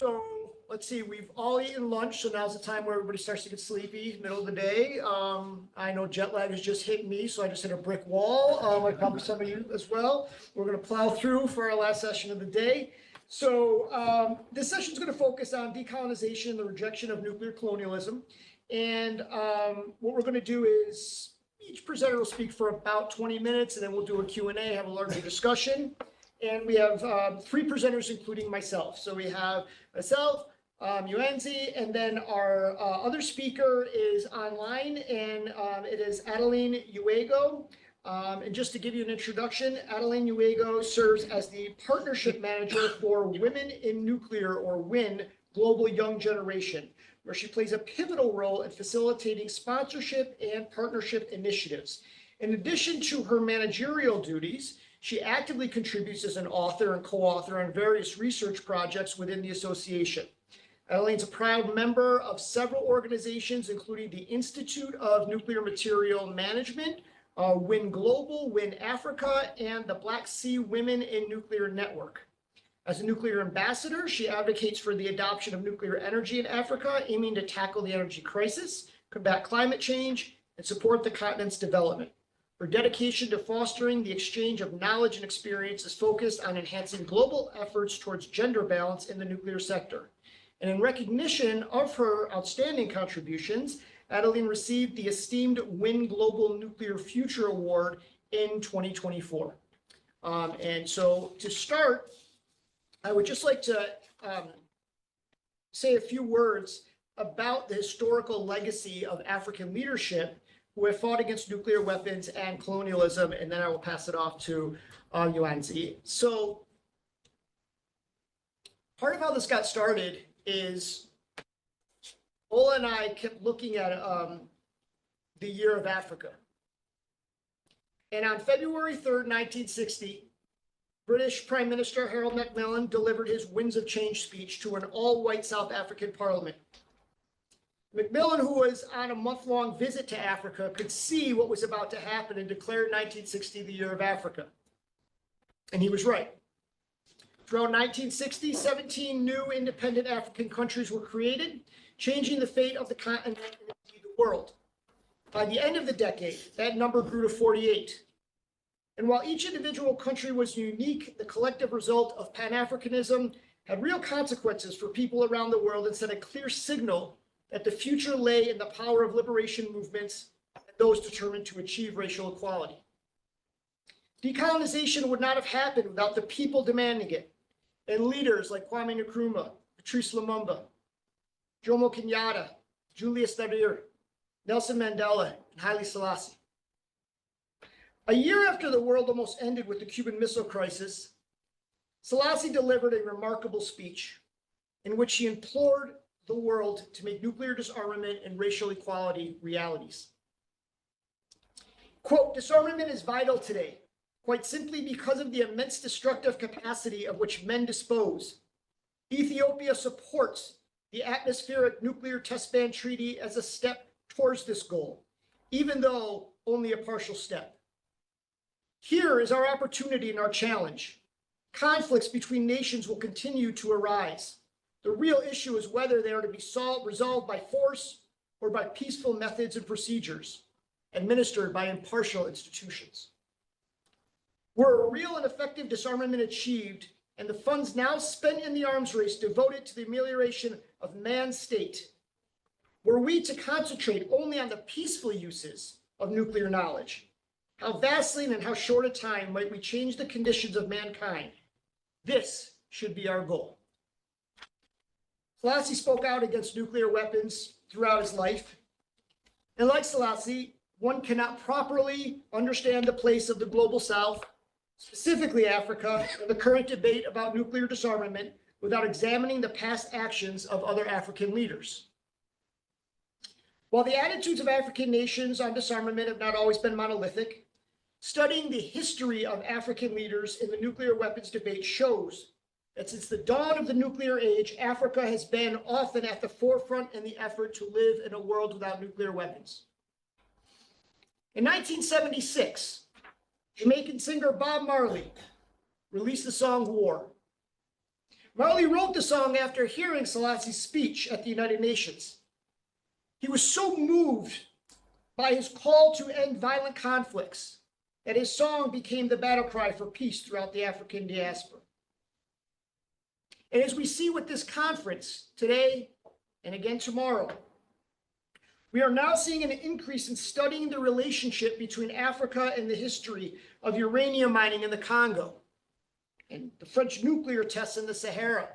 So let's see, we've all eaten lunch, so now's the time where everybody starts to get sleepy, middle of the day. I know jet lag has just hit me, so I just hit a brick wall. I probably some of you as well. We're going to plow through for our last session of the day. So this session is going to focus on decolonization and the rejection of nuclear colonialism. And what we're going to do is each presenter will speak for about 20 minutes, and then we'll do a Q&A, have a larger discussion. And we have three presenters, including myself. So we have myself, Jo-Ansie, and then our other speaker is online, and it is Adeline Yuego. And just to give you an introduction, Adeline Yuego serves as the partnership manager for Women in Nuclear, or WIN, Global Young Generation, where she plays a pivotal role in facilitating sponsorship and partnership initiatives. In addition to her managerial duties, she actively contributes as an author and co-author on various research projects within the association. Adeline's a proud member of several organizations, including the Institute of Nuclear Material Management, WIN Global, WIN Africa, and the Black Sea Women in Nuclear Network. As a nuclear ambassador, she advocates for the adoption of nuclear energy in Africa, aiming to tackle the energy crisis, combat climate change, and support the continent's development. Her dedication to fostering the exchange of knowledge and experience is focused on enhancing global efforts towards gender balance in the nuclear sector. And in recognition of her outstanding contributions, Adeline received the esteemed WIN Global Nuclear Future Award in 2024. And so to start, I would just like to say a few words about the historical legacy of African leadership who have fought against nuclear weapons and colonialism, and then I will pass it off to Jo-Ansie. So part of how this got started is Ola and I kept looking at the Year of Africa. And on February 3rd, 1960, British Prime Minister Harold Macmillan delivered his Winds of Change speech to an all-white South African parliament. Macmillan, who was on a month-long visit to Africa, could see what was about to happen and declared 1960 the Year of Africa. And he was right. Throughout 1960, 17 new independent African countries were created, changing the fate of the continent and indeed the world. By the end of the decade, that number grew to 48. And while each individual country was unique, the collective result of Pan-Africanism had real consequences for people around the world and sent a clear signal that the future lay in the power of liberation movements and those determined to achieve racial equality. Decolonization would not have happened without the people demanding it, and leaders like Kwame Nkrumah, Patrice Lumumba, Jomo Kenyatta, Julius Nyerere, Nelson Mandela, and Haile Selassie. A year after the world almost ended with the Cuban Missile Crisis, Selassie delivered a remarkable speech in which he implored the world to make nuclear disarmament and racial equality realities. Quote, "Disarmament is vital today, quite simply because of the immense destructive capacity of which men dispose. Ethiopia supports the atmospheric nuclear test ban treaty as a step towards this goal, even though only a partial step. Here is our opportunity and our challenge. Conflicts between nations will continue to arise. The real issue is whether they are to be resolved by force or by peaceful methods and procedures administered by impartial institutions. Were a real and effective disarmament achieved and the funds now spent in the arms race devoted to the amelioration of man's state, were we to concentrate only on the peaceful uses of nuclear knowledge, how vastly and in how short a time might we change the conditions of mankind? This should be our goal." Selassie spoke out against nuclear weapons throughout his life. And like Selassie, one cannot properly understand the place of the global South, specifically Africa, in the current debate about nuclear disarmament without examining the past actions of other African leaders. While the attitudes of African nations on disarmament have not always been monolithic, studying the history of African leaders in the nuclear weapons debate shows that since the dawn of the nuclear age, Africa has been often at the forefront in the effort to live in a world without nuclear weapons. In 1976, Jamaican singer Bob Marley released the song War. Marley wrote the song after hearing Selassie's speech at the United Nations. He was so moved by his call to end violent conflicts that his song became the battle cry for peace throughout the African diaspora. And as we see with this conference today and again tomorrow, we are now seeing an increase in studying the relationship between Africa and the history of uranium mining in the Congo, and the French nuclear tests in the Sahara,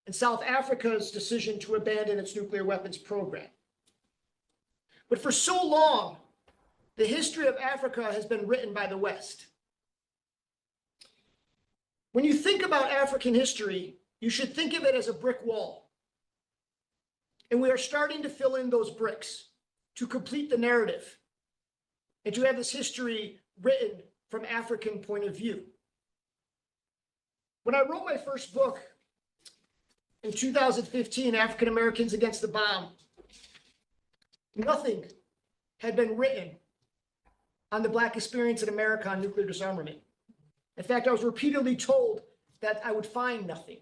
and South Africa's decision to abandon its nuclear weapons program. But for so long, the history of Africa has been written by the West. When you think about African history, you should think of it as a brick wall. And we are starting to fill in those bricks to complete the narrative and to have this history written from African point of view. When I wrote my first book in 2015, African Americans Against the Bomb, nothing had been written on the Black experience in America on nuclear disarmament. In fact, I was repeatedly told that I would find nothing.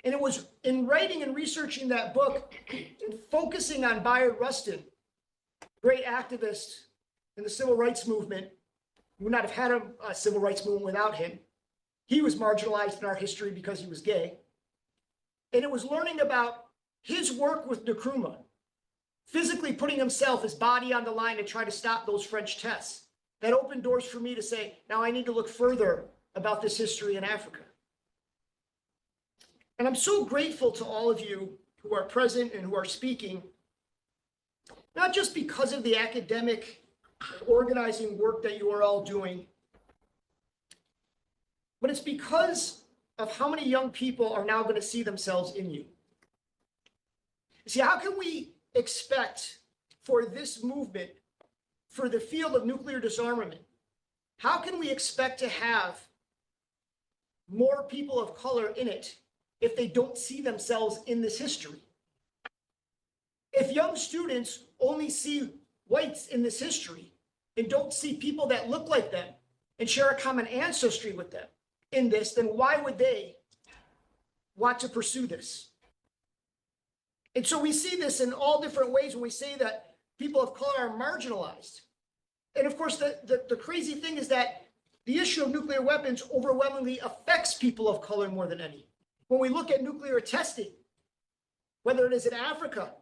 And it was in writing and researching that book and focusing on Bayard Rustin, great activist in the civil rights movement. We would not have had a civil rights movement without him. He was marginalized in our history because he was gay. And it was learning about his work with Nkrumah, physically putting himself, his body on the line to try to stop those French tests, that opened doors for me to say, now I need to look further about this history in Africa. And I'm so grateful to all of you who are present and who are speaking, not just because of the academic organizing work that you are all doing, but it's because of how many young people are now going to see themselves in you. See, how can we expect for this movement, for the field of nuclear disarmament, how can we expect to have more people of color in it if they don't see themselves in this history? If young students only see whites in this history and don't see people that look like them and share a common ancestry with them in this, then why would they want to pursue this? And so we see this in all different ways when we say that people of color are marginalized. And of course, the crazy thing is that the issue of nuclear weapons overwhelmingly affects people of color more than any. When we look at nuclear testing, whether it is in Africa,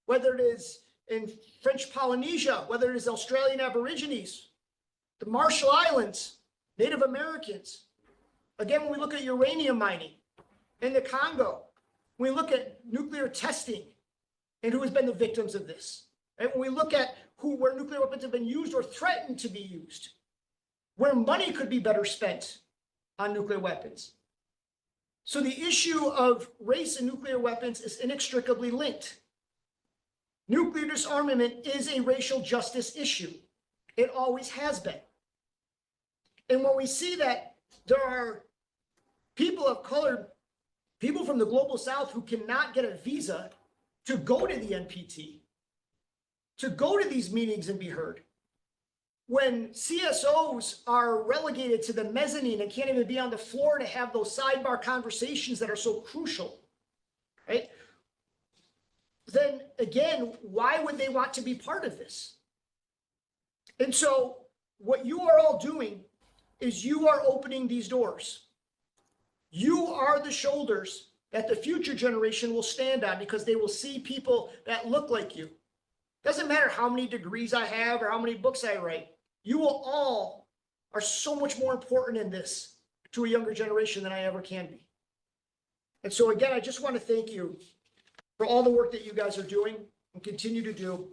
whether it is in French Polynesia, whether it is Australian Aborigines, the Marshall Islands, Native Americans. Again, when we look at uranium mining in the Congo, when we look at nuclear testing and who has been the victims of this, and when we look at where nuclear weapons have been used or threatened to be used, where money could be better spent on nuclear weapons. So the issue of race and nuclear weapons is inextricably linked. Nuclear disarmament is a racial justice issue. It always has been. And when we see that there are people of color, people from the global south who cannot get a visa to go to the NPT, to go to these meetings and be heard, when CSOs are relegated to the mezzanine and can't even be on the floor to have those sidebar conversations that are so crucial, right? Then again, why would they want to be part of this? And so what you are all doing is you are opening these doors. You are the shoulders that the future generation will stand on because they will see people that look like you. Doesn't matter how many degrees I have or how many books I write. You will all are so much more important in this to a younger generation than I ever can be. And so again, I just want to thank you for all the work that you guys are doing and continue to do.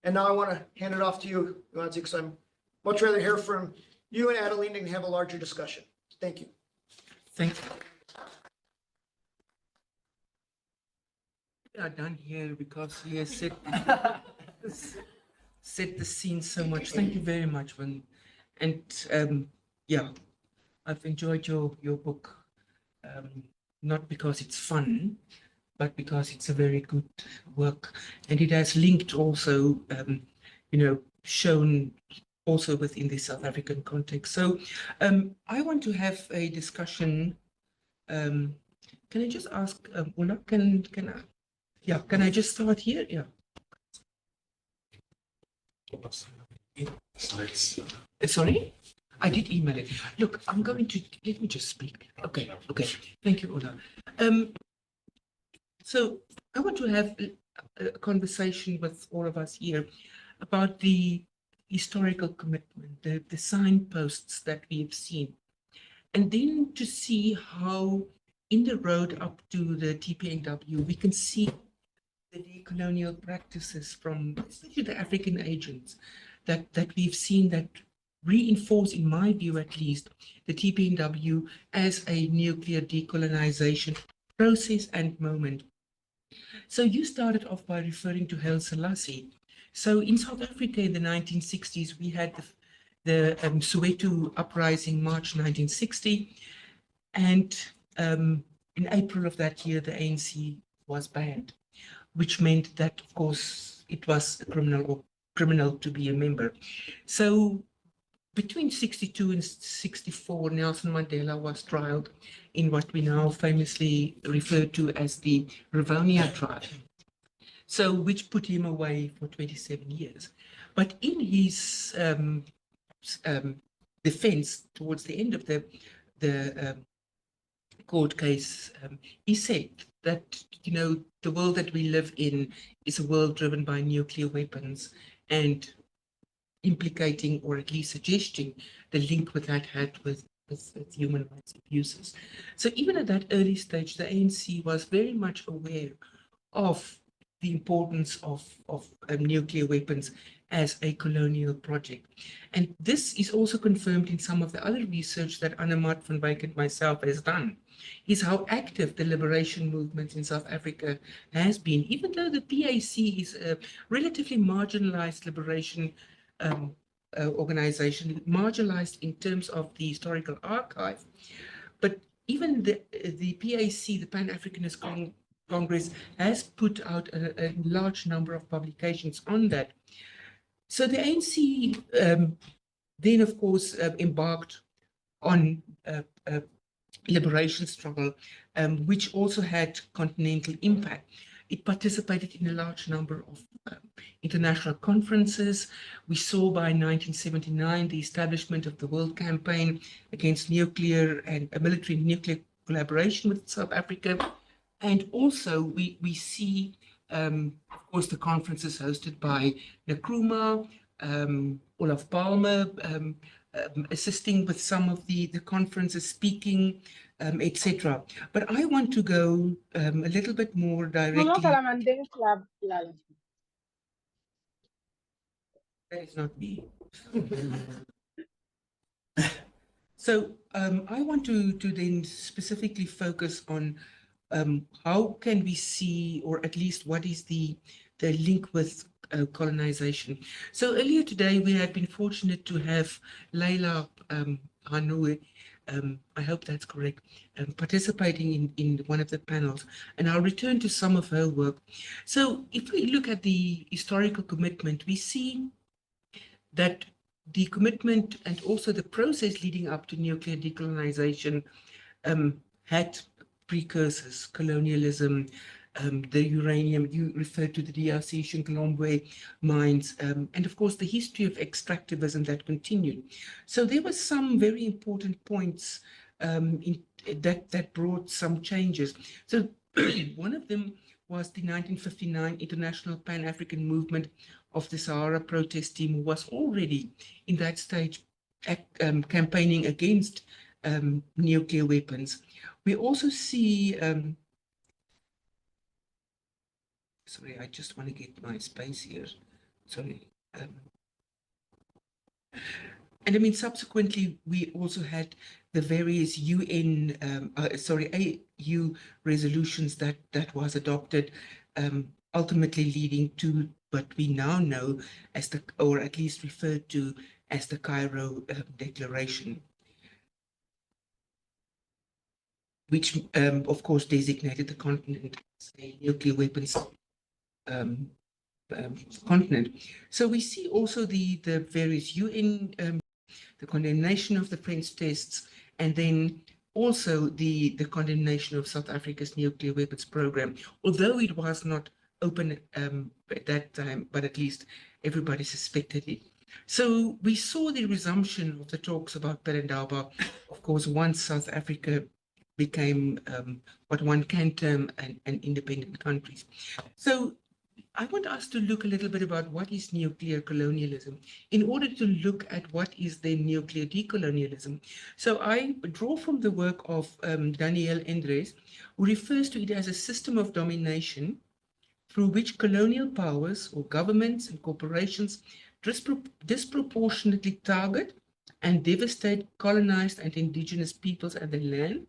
And now I want to hand it off to you, Jo-Ansie, because I'm much rather hear from you and Adeline and have a larger discussion. Thank you. Thank you. We are done here because he has set the scene so much. Thank you very much, Vin. And yeah, I've enjoyed your book, not because it's fun, but because it's a very good work. And it has linked also, shown also within the South African context. So I want to have a discussion Can I just ask, Ola, can I just start here? Yeah. Sorry? I did email it. Look, let me just speak. Okay. Thank you, Ola. So I want to have a conversation with all of us here about the historical commitment, the signposts that we have seen, and then to see how in the road up to the TPNW, we can see the decolonial practices from especially the African agents that we've seen that reinforce, in my view at least, the TPNW as a nuclear decolonization process and moment. So you started off by referring to Haile Selassie. So in South Africa in the 1960s, we had the Soweto Uprising, March 1960, and in April of that year, the ANC was banned, which meant that, of course, it was criminal to be a member. So between 62 and 64, Nelson Mandela was trialed in what we now famously refer to as the Rivonia trial. So, which put him away for 27 years. But in his defense towards the end of the court case, he said that, the world that we live in is a world driven by nuclear weapons, and implicating, or at least suggesting, the link with that had with human rights abuses. So even at that early stage, the ANC was very much aware of the importance of nuclear weapons as a colonial project. And this is also confirmed in some of the other research that Adeline van Wyk and myself has done, is how active the liberation movement in South Africa has been, even though the PAC is a relatively marginalized liberation organization, marginalized in terms of the historical archive. But even the PAC, the Pan-Africanist Congress, has put out a large number of publications on that. So the ANC then, of course, embarked on a liberation struggle, which also had continental impact. It participated in a large number of international conferences. We saw by 1979 the establishment of the World Campaign against nuclear and military nuclear collaboration with South Africa. And also we see, of course, the conferences hosted by Nkrumah, Olaf Palme, assisting with some of the conferences, speaking, etc. But I want to go a little bit more directly. That is not me. So I want to then specifically focus on how can we see, or at least what is the link with colonization. So earlier today, we had been fortunate to have Leila Hanoué, I hope that's correct, participating in one of the panels, and I'll return to some of her work. So if we look at the historical commitment, we see that the commitment and also the process leading up to nuclear decolonization had precursors: colonialism, the uranium, you referred to the DRC Shinkolombe mines, and of course the history of extractivism that continued. So there were some very important points that brought some changes. So one of them was the 1959 International Pan-African Movement of the Sahara Protest Team, who was already in that stage campaigning against nuclear weapons. We also see, sorry, I just want to get my space here. Sorry. And I mean, subsequently, we also had the various UN, AU resolutions that was adopted, ultimately leading to what we now know as or at least referred to as the Cairo Declaration, which, of course, designated the continent as a nuclear weapons continent. So we see also the various UN, the condemnation of the French tests, and then also the condemnation of South Africa's nuclear weapons program, although it was not open at that time, but at least everybody suspected it. So we saw the resumption of the talks about Pelindaba, of course, once South Africa became what one can term an independent country. So I want us to look a little bit about what is nuclear colonialism in order to look at what is the nuclear decolonialism. So I draw from the work of Daniel Endres, who refers to it as a system of domination through which colonial powers or governments and corporations disproportionately target and devastate colonized and indigenous peoples and their land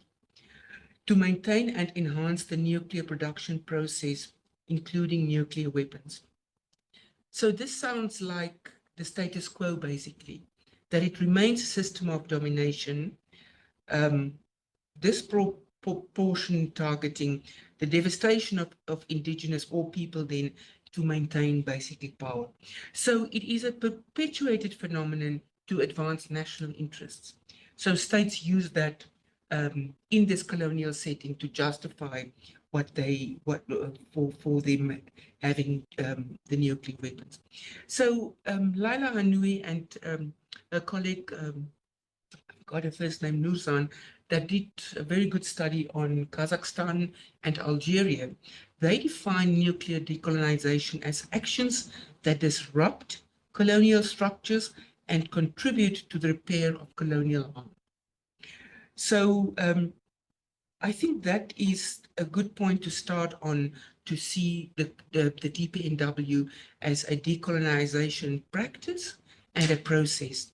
to maintain and enhance the nuclear production process, including nuclear weapons. So this sounds like the status quo, basically, that it remains a system of domination, disproportionate targeting, the devastation of indigenous or people then to maintain basically power. So it is a perpetuated phenomenon to advance national interests. So states use that in this colonial setting to justify for them having the nuclear weapons. So Laila Hanui and a colleague, got her first name Nuzan, that did a very good study on Kazakhstan and Algeria. They define nuclear decolonization as actions that disrupt colonial structures and contribute to the repair of colonial harm. So I think that is a good point to start on, to see the TPNW as a decolonization practice and a process.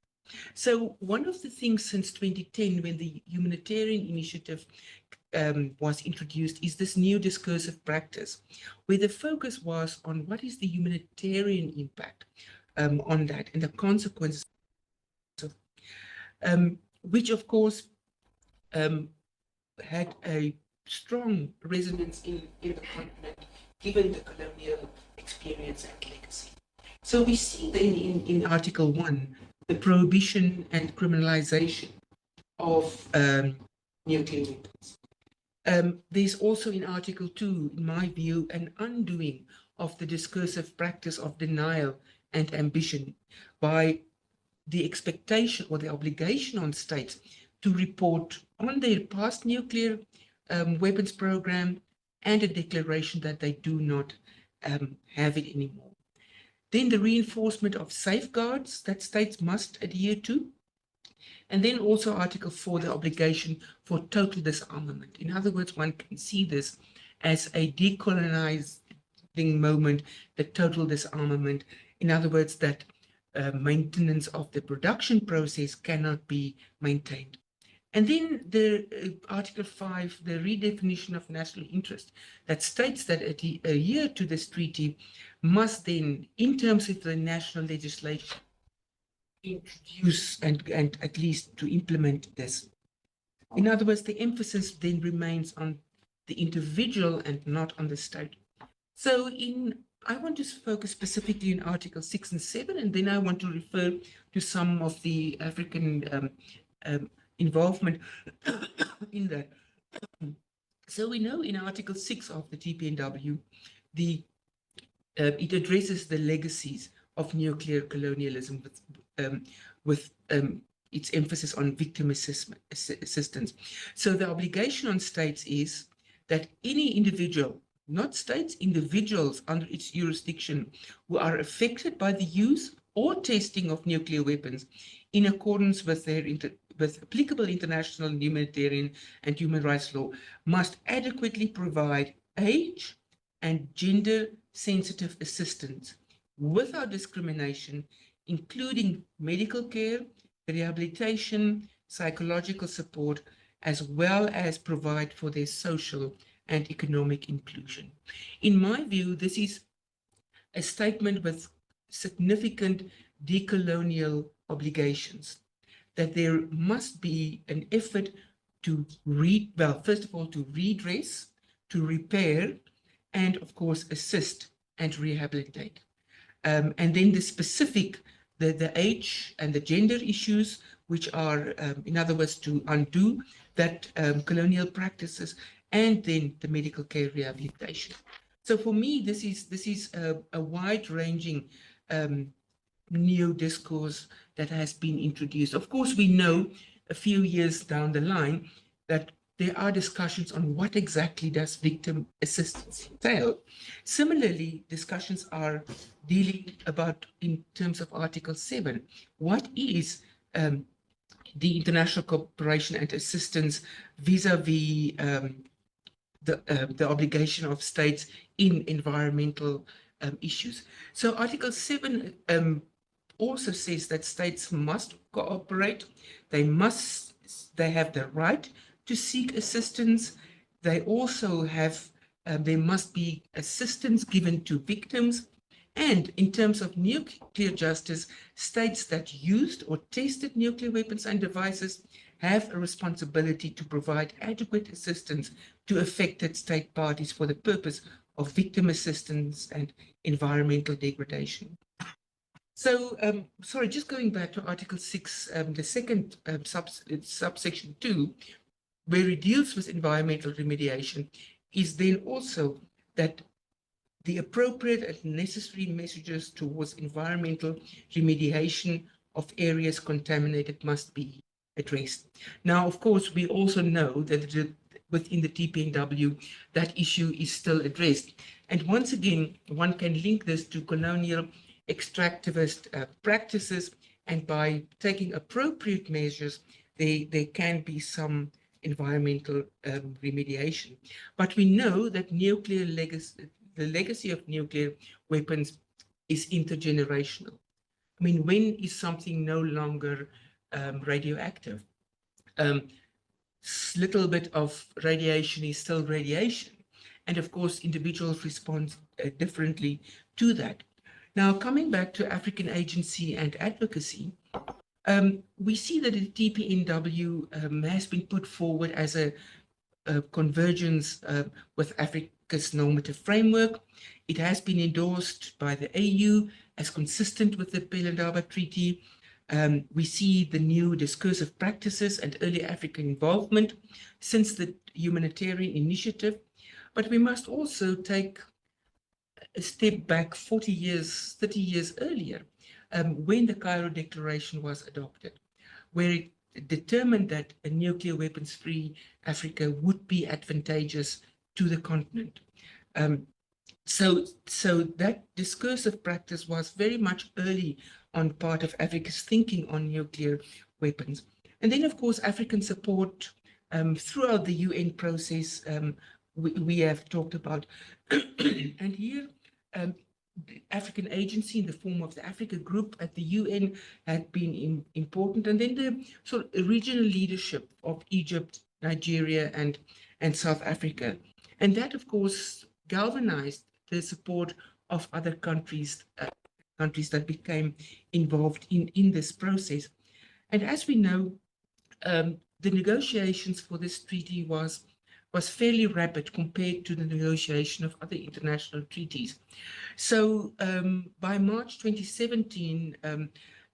So one of the things since 2010, when the humanitarian initiative was introduced, is this new discursive practice, where the focus was on what is the humanitarian impact on that and the consequences of, which of course had a strong resonance in the continent, given the colonial experience and legacy. So we see then in Article 1, the prohibition and criminalization of nuclear weapons. There's also in Article 2, in my view, an undoing of the discursive practice of denial and ambition by the expectation or the obligation on states to report on their past nuclear weapons program and a declaration that they do not have it anymore. Then the reinforcement of safeguards that states must adhere to. And then also Article 4, the obligation for total disarmament. In other words, one can see this as a decolonizing moment, the total disarmament. In other words, that maintenance of the production process cannot be maintained. And then the Article 5, the redefinition of national interest, that states that adhere to this treaty must then, in terms of the national legislation, introduce and at least to implement this. In other words, the emphasis then remains on the individual and not on the state. So I want to focus specifically in Article 6 and 7, and then I want to refer to some of the African involvement in that. So we know in Article 6 of the TPNW, it addresses the legacies of nuclear colonialism with its emphasis on victim assistance. So the obligation on states is that any individual, not states, individuals under its jurisdiction who are affected by the use or testing of nuclear weapons in accordance with with applicable international humanitarian and human rights law must adequately provide age and gender-sensitive assistance without discrimination, including medical care, rehabilitation, psychological support, as well as provide for their social and economic inclusion. In my view, this is a statement with significant decolonial obligations, that there must be an effort to first of all, to redress, to repair, and of course, assist and rehabilitate. And then the specific, the age and the gender issues which are, in other words, to undo that colonial practices, and then the medical care rehabilitation. So for me, this is a wide-ranging neo-discourse that has been introduced. Of course, we know a few years down the line that there are discussions on what exactly does victim assistance entail. Similarly, discussions are dealing about, in terms of Article 7, what is the international cooperation and assistance vis-a-vis the obligation of states in environmental issues. So Article 7 also says that states must cooperate. They have the right to seek assistance. They also have, there must be assistance given to victims. And in terms of nuclear justice, states that used or tested nuclear weapons and devices have a responsibility to provide adequate assistance to affected state parties for the purpose of victim assistance and environmental degradation. So, sorry, just going back to Article 6, the second subsection 2, where it deals with environmental remediation, is then also that the appropriate and necessary messages towards environmental remediation of areas contaminated must be addressed. Now, of course, we also know that within the TPNW, that issue is still addressed. And once again, one can link this to colonial extractivist practices, and by taking appropriate measures, there can be some environmental remediation. But we know that the legacy of nuclear weapons is intergenerational. I mean, when is something no longer radioactive? Little bit of radiation is still radiation. And of course, individuals respond differently to that. Now, coming back to African agency and advocacy, we see that the TPNW has been put forward as a convergence with Africa's normative framework. It has been endorsed by the AU as consistent with the Pelindaba Treaty. We see the new discursive practices and early African involvement since the humanitarian initiative. But we must also take a step back 40 years, 30 years earlier, when the Cairo Declaration was adopted, where it determined that a nuclear weapons-free Africa would be advantageous to the continent. So that discursive practice was very much early on part of Africa's thinking on nuclear weapons. And then, of course, African support throughout the UN process, we have talked about. And here, the African agency in the form of the Africa Group at the UN had been important. And then the sort of regional leadership of Egypt, Nigeria, and South Africa. And that, of course, galvanized the support of other countries, countries that became involved in this process. And as we know, the negotiations for this treaty was fairly rapid compared to the negotiation of other international treaties. So by March 2017,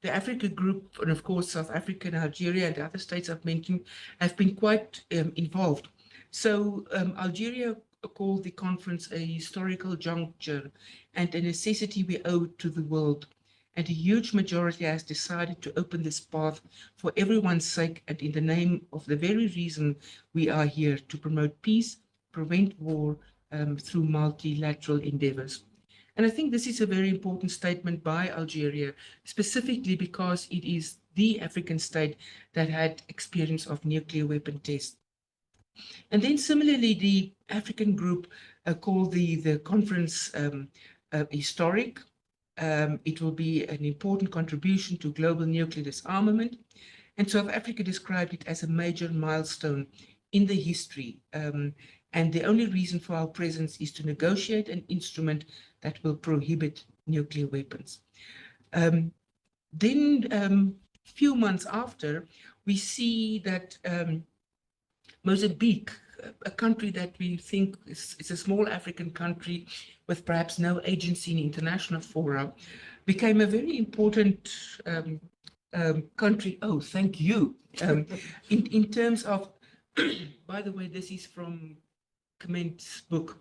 the Africa Group, and of course South Africa, Algeria, and other states I've mentioned, have been quite involved. So Algeria called the conference a historical juncture and a necessity we owe to the world. And a huge majority has decided to open this path for everyone's sake and in the name of the very reason we are here, to promote peace, prevent war through multilateral endeavors. And I think this is a very important statement by Algeria, specifically because it is the African state that had experience of nuclear weapon tests. And then similarly, the African group called the conference historic. It will be an important contribution to global nuclear disarmament. And South Africa described it as a major milestone in the history. And the only reason for our presence is to negotiate an instrument that will prohibit nuclear weapons. Then a few months after, we see that Mozambique, a country that we think is a small African country with perhaps no agency in international fora, became a very important country. Oh, thank you. In terms of, by the way, this is from Clement's book.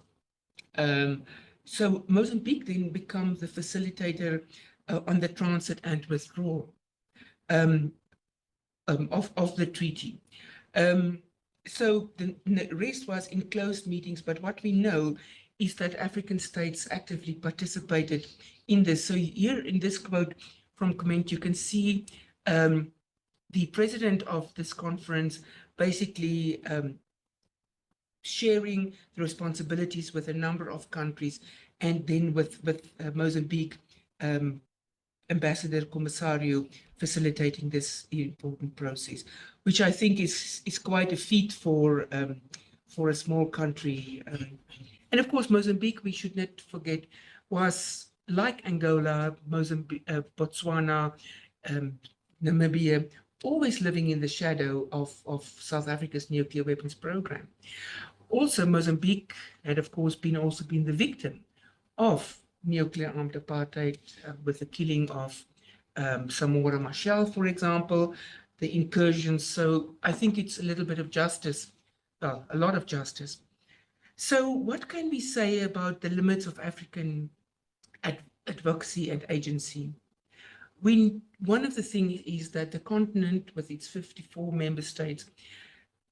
So Mozambique then becomes the facilitator on the transit and withdrawal of the treaty. So the rest was in closed meetings, but what we know is that African states actively participated in this. So here in this quote from Clement, you can see the president of this conference basically sharing the responsibilities with a number of countries, and then with Mozambique, Ambassador Commissario facilitating this important process, which I think is quite a feat for a small country. And of course, Mozambique, we should not forget, was like Angola, Mozambique, Botswana, Namibia, always living in the shadow of South Africa's nuclear weapons program. Also, Mozambique had, of course, also been the victim of nuclear armed apartheid, with the killing of Samora Machel, for example, the incursions. So I think it's a little bit of justice, well, a lot of justice. So what can we say about the limits of African advocacy and agency? One of the things is that the continent, with its 54 member states,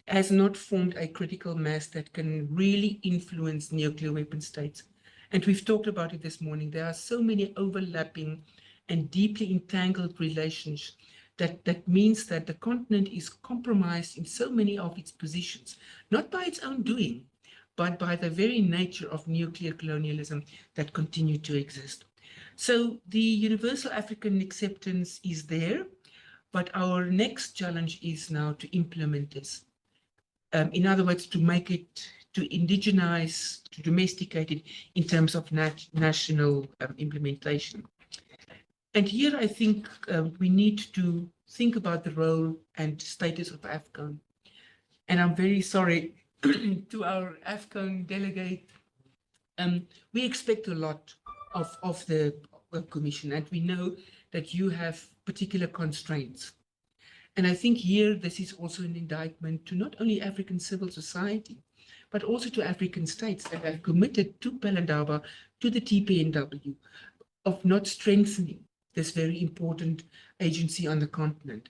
has not formed a critical mass that can really influence nuclear weapon states. And we've talked about it this morning. There are so many overlapping and deeply entangled relations that means that the continent is compromised in so many of its positions, not by its own doing, but by the very nature of nuclear colonialism that continue to exist. So the universal African acceptance is there, but our next challenge is now to implement this. In other words, to make it, to indigenize, to domesticate it in terms of national implementation. And here I think we need to think about the role and status of AFCON. And I'm very sorry to our AFCON delegate. We expect a lot of the Commission, and we know that you have particular constraints. And I think here, this is also an indictment to not only African civil society, but also to African states that have committed to Pelindaba, to the TPNW, of not strengthening this very important agency on the continent.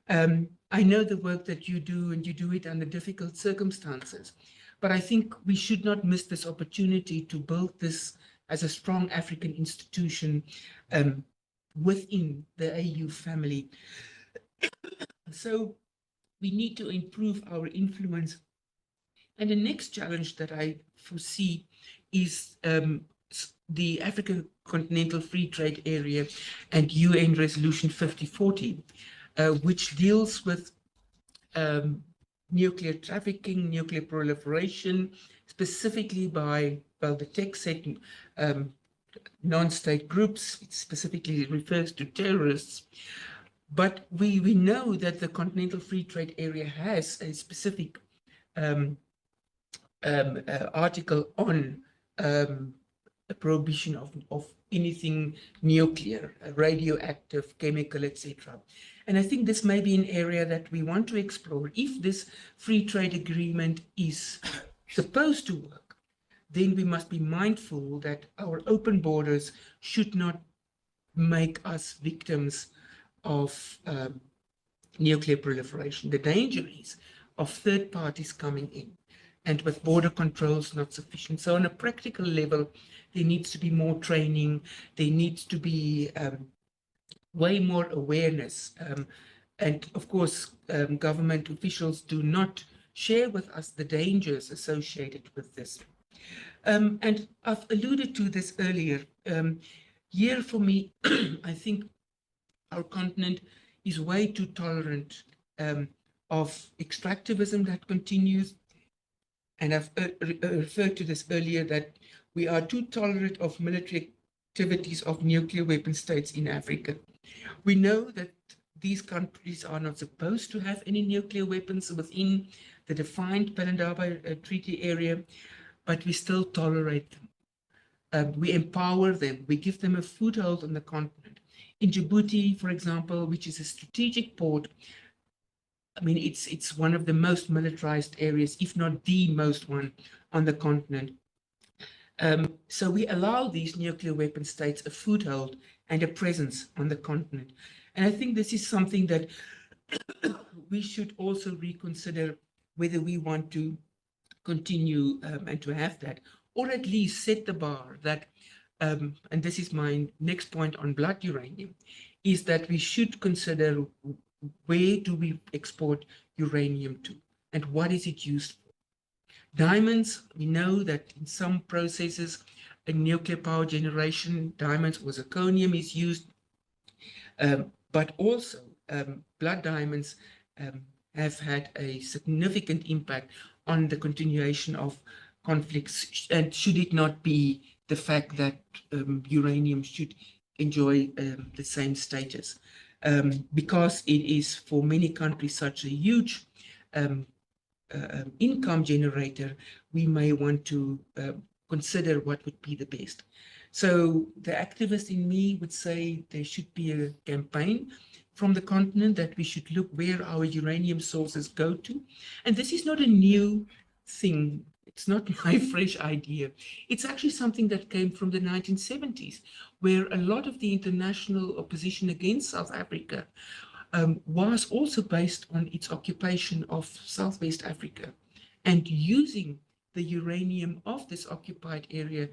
I know the work that you do, and you do it under difficult circumstances, but I think we should not miss this opportunity to build this as a strong African institution within the AU family. So we need to improve our influence. And the next challenge that I foresee is the African Continental Free Trade Area and UN Resolution 5040, which deals with nuclear trafficking, nuclear proliferation, specifically by, well, the text said non-state groups. It specifically refers to terrorists. But we know that the Continental Free Trade Area has a specific article on a prohibition of anything nuclear, radioactive, chemical, etc. And I think this may be an area that we want to explore. If this free trade agreement is supposed to work, then we must be mindful that our open borders should not make us victims of nuclear proliferation. The danger is of third parties coming in, and with border controls not sufficient. So on a practical level, there needs to be more training. There needs to be way more awareness. And of course, government officials do not share with us the dangers associated with this. And I've alluded to this earlier. Here for me, I think our continent is way too tolerant of extractivism that continues. And I've referred to this earlier, that we are too tolerant of military activities of nuclear weapon states in Africa. We know that these countries are not supposed to have any nuclear weapons within the defined Pelindaba Treaty area, but we still tolerate them. We empower them. We give them a foothold on the continent. In Djibouti, for example, which is a strategic port, I mean, it's one of the most militarized areas, if not the most one on the continent. So we allow these nuclear weapon states a foothold and a presence on the continent. And I think this is something that we should also reconsider whether we want to continue and to have that, or at least set the bar that, and this is my next point on blood uranium, is that we should consider where do we export uranium to and what is it used for. Diamonds, we know that in some processes, in nuclear power generation, diamonds or zirconium is used, but also blood diamonds have had a significant impact on the continuation of conflicts. And should it not be the fact that uranium should enjoy the same status? Because it is for many countries such a huge income generator, we may want to consider what would be the best. So the activist in me would say there should be a campaign from the continent that we should look where our uranium sources go to. And this is not a new thing. It's not my fresh idea. It's actually something that came from the 1970s, where a lot of the international opposition against South Africa was also based on its occupation of Southwest Africa and using the uranium of this occupied area,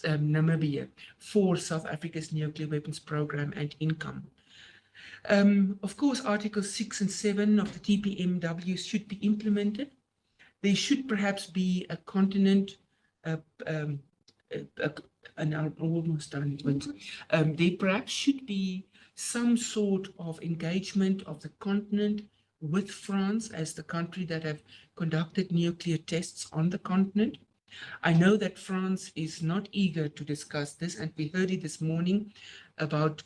Namibia, for South Africa's nuclear weapons program and income. Of course, Articles 6 and 7 of the TPNW should be implemented. There should perhaps be a continent, and I'm almost done, but there perhaps should be some sort of engagement of the continent with France as the country that have conducted nuclear tests on the continent. I know that France is not eager to discuss this, and we heard it this morning about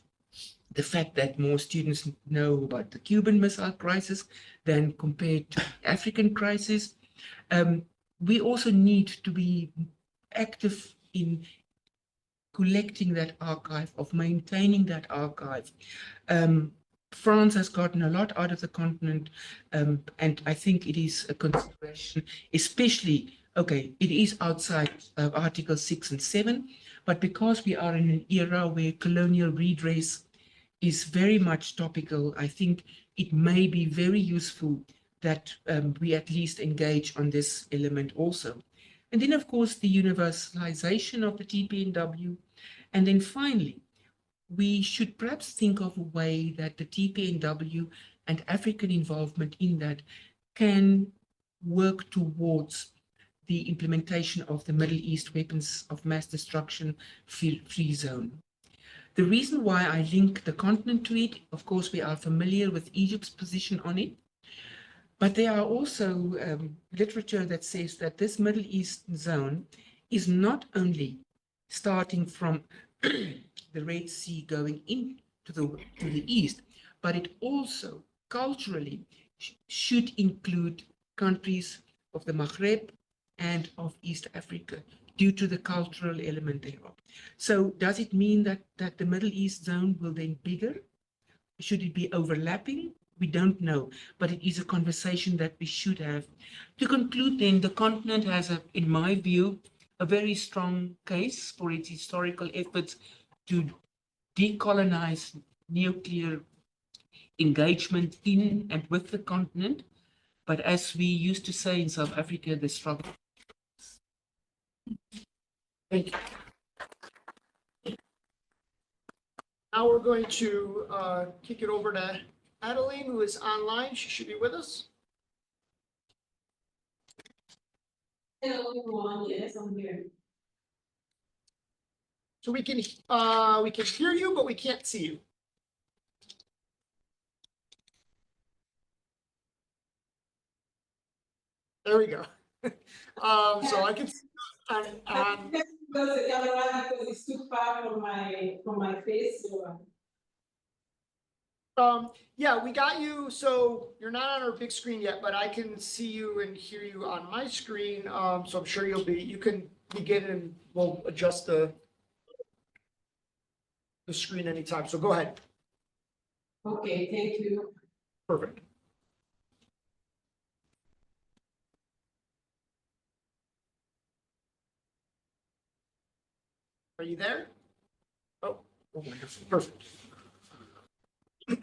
the fact that more students know about the Cuban Missile Crisis than compared to the African crisis. We also need to be active in collecting that archive, of maintaining that archive. France has gotten a lot out of the continent, and I think it is a consideration, especially, okay, it is outside Article 6 and 7, but because we are in an era where colonial redress is very much topical, I think it may be very useful that we at least engage on this element also. And then, of course, the universalization of the TPNW. And then finally, we should perhaps think of a way that the TPNW and African involvement in that can work towards the implementation of the Middle East weapons of mass destruction free zone. The reason why I link the continent to it, of course, we are familiar with Egypt's position on it, but there are also literature that says that this Middle East zone is not only starting from the Red Sea going into the east, but it also culturally should include countries of the Maghreb and of East Africa due to the cultural element thereof. So does it mean that the Middle East zone will then be bigger? Should it be overlapping? We don't know, but it is a conversation that we should have. To conclude then, the continent has, in my view, a very strong case for its historical efforts to decolonize nuclear engagement in and with the continent. But as we used to say in South Africa, the struggle. Thank you. Now we're going to kick it over to Adeline, who is online. She should be with us. Hello, everyone. Yes, I'm here. So we can hear you, but we can't see you. There we go. So I can see Because the camera, because it's too far from my face. So. Yeah, we got you. So you're not on our big screen yet, but I can see you and hear you on my screen. So I'm sure you can begin and we'll adjust the screen anytime. So go ahead. Okay, thank you. Perfect. Are you there? Oh, perfect. Can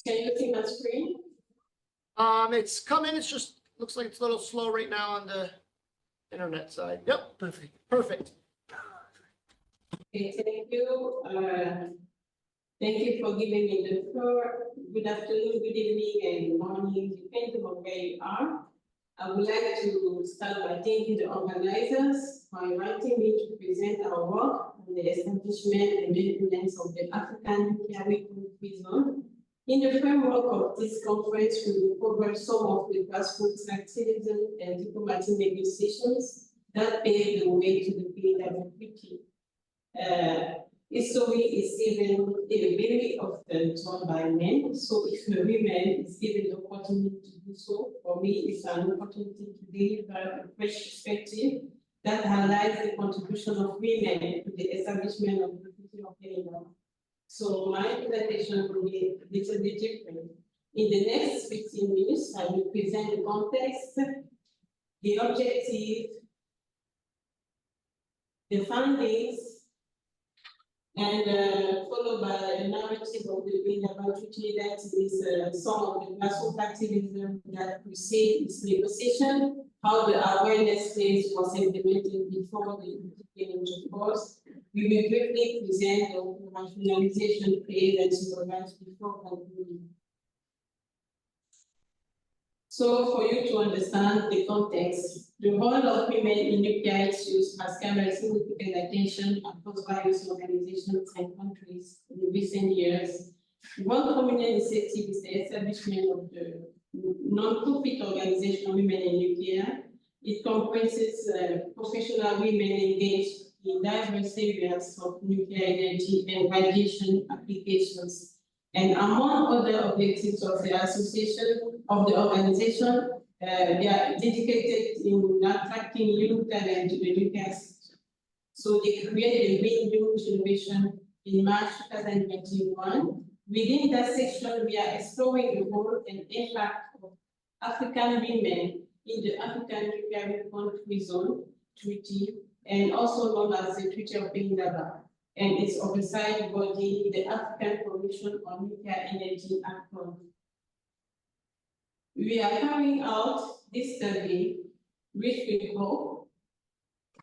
you see my screen? It's coming. It's just looks like it's a little slow right now on the internet side. Yep, Perfect. perfect. Okay, thank you. Thank you for giving me the floor. Good afternoon, good evening, and good morning, depending on where you are. I would like to start by thanking the organizers for inviting me to present our work on the establishment and maintenance of the African Nuclear Weapons Free Zone. In the framework of this conference, we will cover some of the grassroots activism and diplomatic negotiations that paved the way to the Pelindaba Treaty. History is even very often told by men, so if a woman is given the opportunity to do so, for me it's an opportunity to deliver a fresh perspective that highlights the contribution of women to the establishment of the Treaty of Pelindaba. So my presentation will be a little bit different. In the next 15 minutes, I will present the context, the objective, the findings, and followed by a narrative of the Pelindaba Treaty, that is some of the grassroots activism that precede its negotiation, how the awareness phase was implemented before the came into force. We will briefly present the operationalization phase and supervise before concluding. So for you to understand the context, the role of women in nuclear issues has garnered significant attention across various organizations and countries in recent years. One prominent initiative is the establishment of the non-profit organization Women in Nuclear. It comprises professional women engaged in diverse areas of nuclear energy and radiation applications. And among other objectives of the association, of the organization, they are dedicated in attracting young talent to the nuclear sector. So they created a Green New Generation in March 2021. Within that section, we are exploring the role and impact of African women in the African Nuclear Weapons Free Zone Treaty, and also known as the Treaty of Pelindaba, and its oversight body, the African Commission on Nuclear Energy Accord. We are carrying out this study, which we hope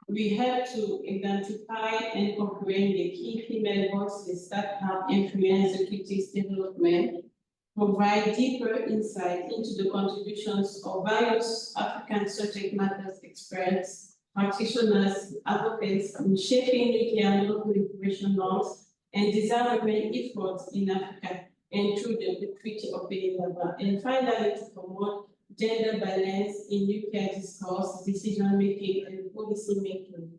we help to identify and comprehend the key female voices that have influenced the treaty's development, provide deeper insight into the contributions of various African subject matter experts, practitioners, advocates in shaping nuclear non-proliferation norms and disarmament efforts in Africa and through the Treaty of Pelindaba, and finally to promote gender balance in nuclear discourse, decision-making, and policy-making.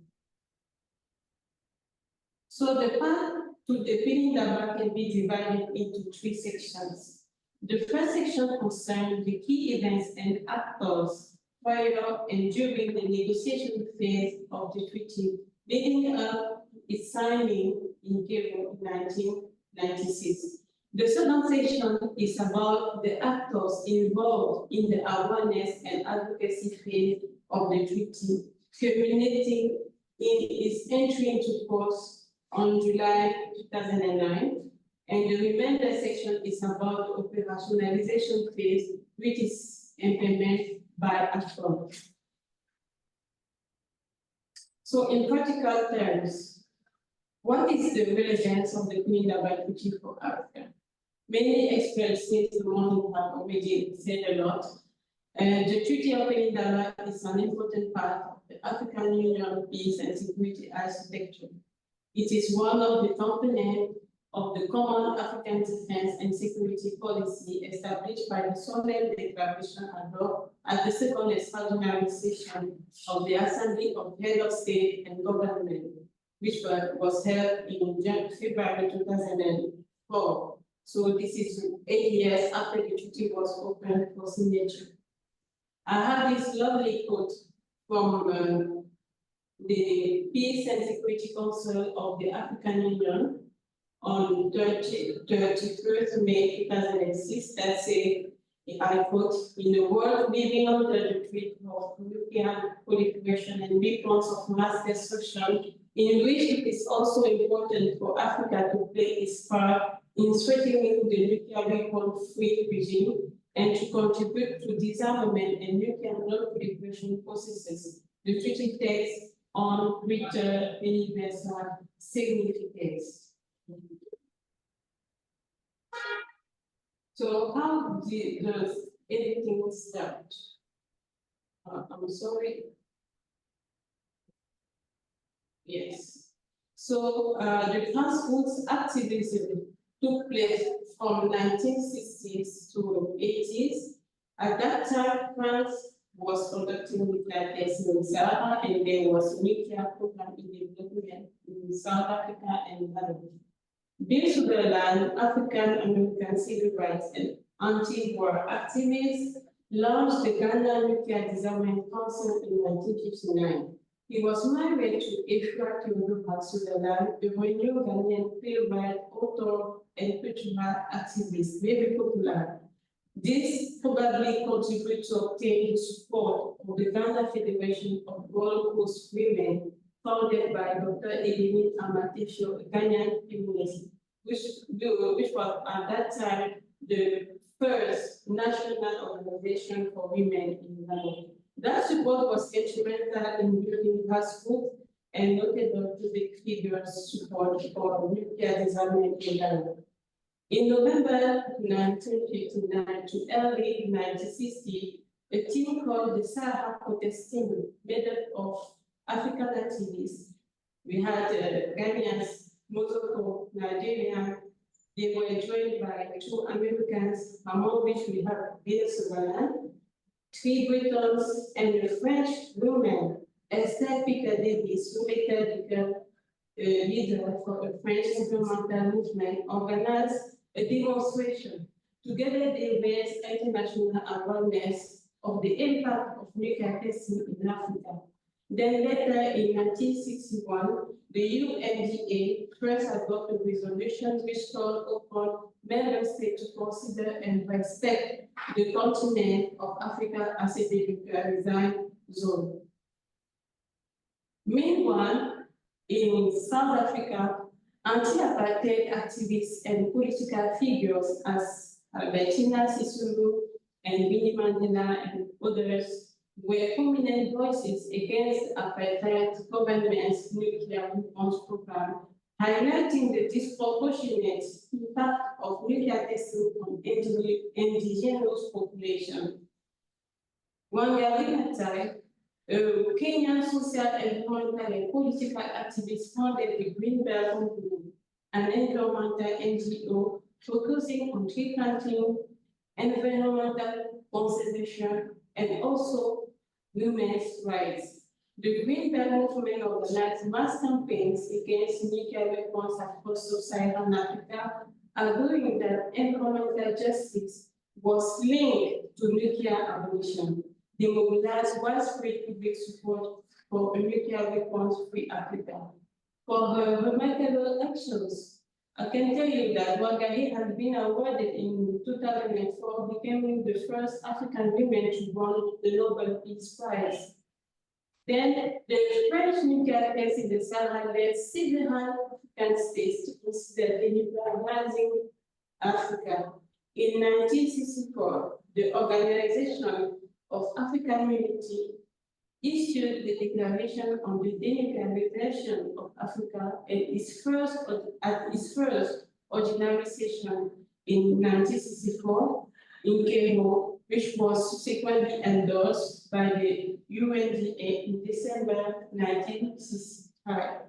So the path to the Pelindaba can be divided into 3 sections. The first section concerns the key events and actors prior and during the negotiation phase of the treaty, leading up its signing in Cairo in 1996. The second section is about the actors involved in the awareness and advocacy phase of the treaty, culminating in its entry into force on July 2009. And the remainder section is about the operationalization phase, which is implemented by AFCON. So in practical terms, what is the relevance of the Pelindaba Treaty for Africa? Many experts since the morning have already said a lot. The Treaty of Pelindaba is an important part of the African Union peace and security architecture. It is one of the components of the Common African Defense and Security Policy established by the Solemn Declaration at the second extraordinary session of the Assembly of Heads of State and Government, which was held in February 2004. So this is 8 years after the treaty was opened for signature. I have this lovely quote from the Peace and Security Council of the African Union, on 31st May 2006 that said, I quote, "In a world living under the threat of nuclear proliferation and weapons of mass destruction, in which it is also important for Africa to play its part in strengthening the nuclear weapon-free regime and to contribute to disarmament and nuclear non-proliferation processes, the treaty takes on greater universal significance." So how does everything start? I'm sorry. Yes. So the grassroots activism took place from 1960s to 80s. At that time, France was conducting nuclear tests in Sahara, and there was a nuclear program in development in South Africa and Ghana. Bill Sutherland, African-American civil rights and anti-war activist, launched the Ghana Nuclear Disarmament Council in 1959. He was married to Teodora Sutherland, a renowned Ghanaian playwright, author, and cultural activist, very popular. This probably contributed to obtain the support of the Ghana Federation of Gold Coast Women, founded by Dr. Adeline Yuego, a Ghanaian feminist, which was at that time the first national organization for women in Ghana. That support was instrumental in building grassroots and notable public figures' support for nuclear disarmament in Ghana. In November 1959 to early 1960, a team called the Sahara Protest Team, made up of African activists. We had Ghanaians, Morocco, Nigeria. They were joined by 2 Americans, among which we have Bill Sutherland, 3 Britons, and a French woman, Esther Picker-Davis, who later became a leader for a French environmental movement, organized a demonstration. Together they raised international awareness of the impact of nuclear testing in Africa. Then later in 1961, the UNDA first adopted resolutions which called upon member states to consider and respect the continent of Africa as a denuclearized zone. Meanwhile, in South Africa, anti-apartheid activists and political figures as Albertina Sisulu and Winnie Mandela and others were prominent voices against apartheid government's nuclear weapons program, highlighting the disproportionate impact of nuclear testing on indigenous population. Wangari Maathai, a Kenyan social, environmental, and political activist, founded the Green Belt Movement, an environmental NGO focusing on tree planting, environmental conservation, and also women's rights. The Green Belt Movement organized mass campaigns against nuclear weapons across sub-Saharan Africa, arguing that environmental justice was linked to nuclear abolition. They mobilized widespread public support for a nuclear weapons-free Africa. For her remarkable actions, I can tell you that Wangari has been awarded in 2004, becoming the first African woman to win the Nobel Peace Prize. Then the French nuclear test in the Sahara led several African states to consider denuclearizing Africa. In 1964, the Organization of African Unity issued the Declaration on the Denuclearization of Africa at its first ordinary session in 1964 in Cairo, which was subsequently endorsed by the UNDA in December 1965.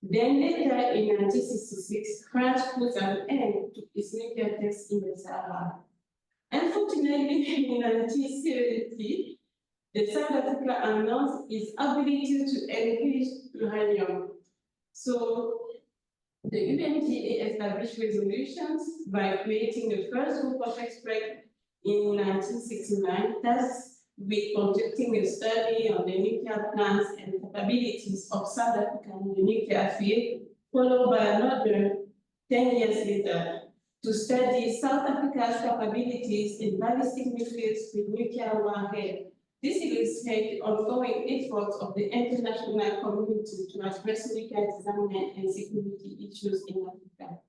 Then later in 1966, France put an end to its nuclear tests in the Sahara. Unfortunately, in 1970, the South Africa announced its ability to enrich uranium. So the UNDA established resolutions by creating the first group of experts in 1969, thus with conducting a study on the nuclear plans and capabilities of South Africa in the nuclear field, followed by another 10 years later, to study South Africa's capabilities in ballistic missiles with nuclear warhead. This illustrates ongoing efforts of the international community to address nuclear disarmament and security issues in Africa.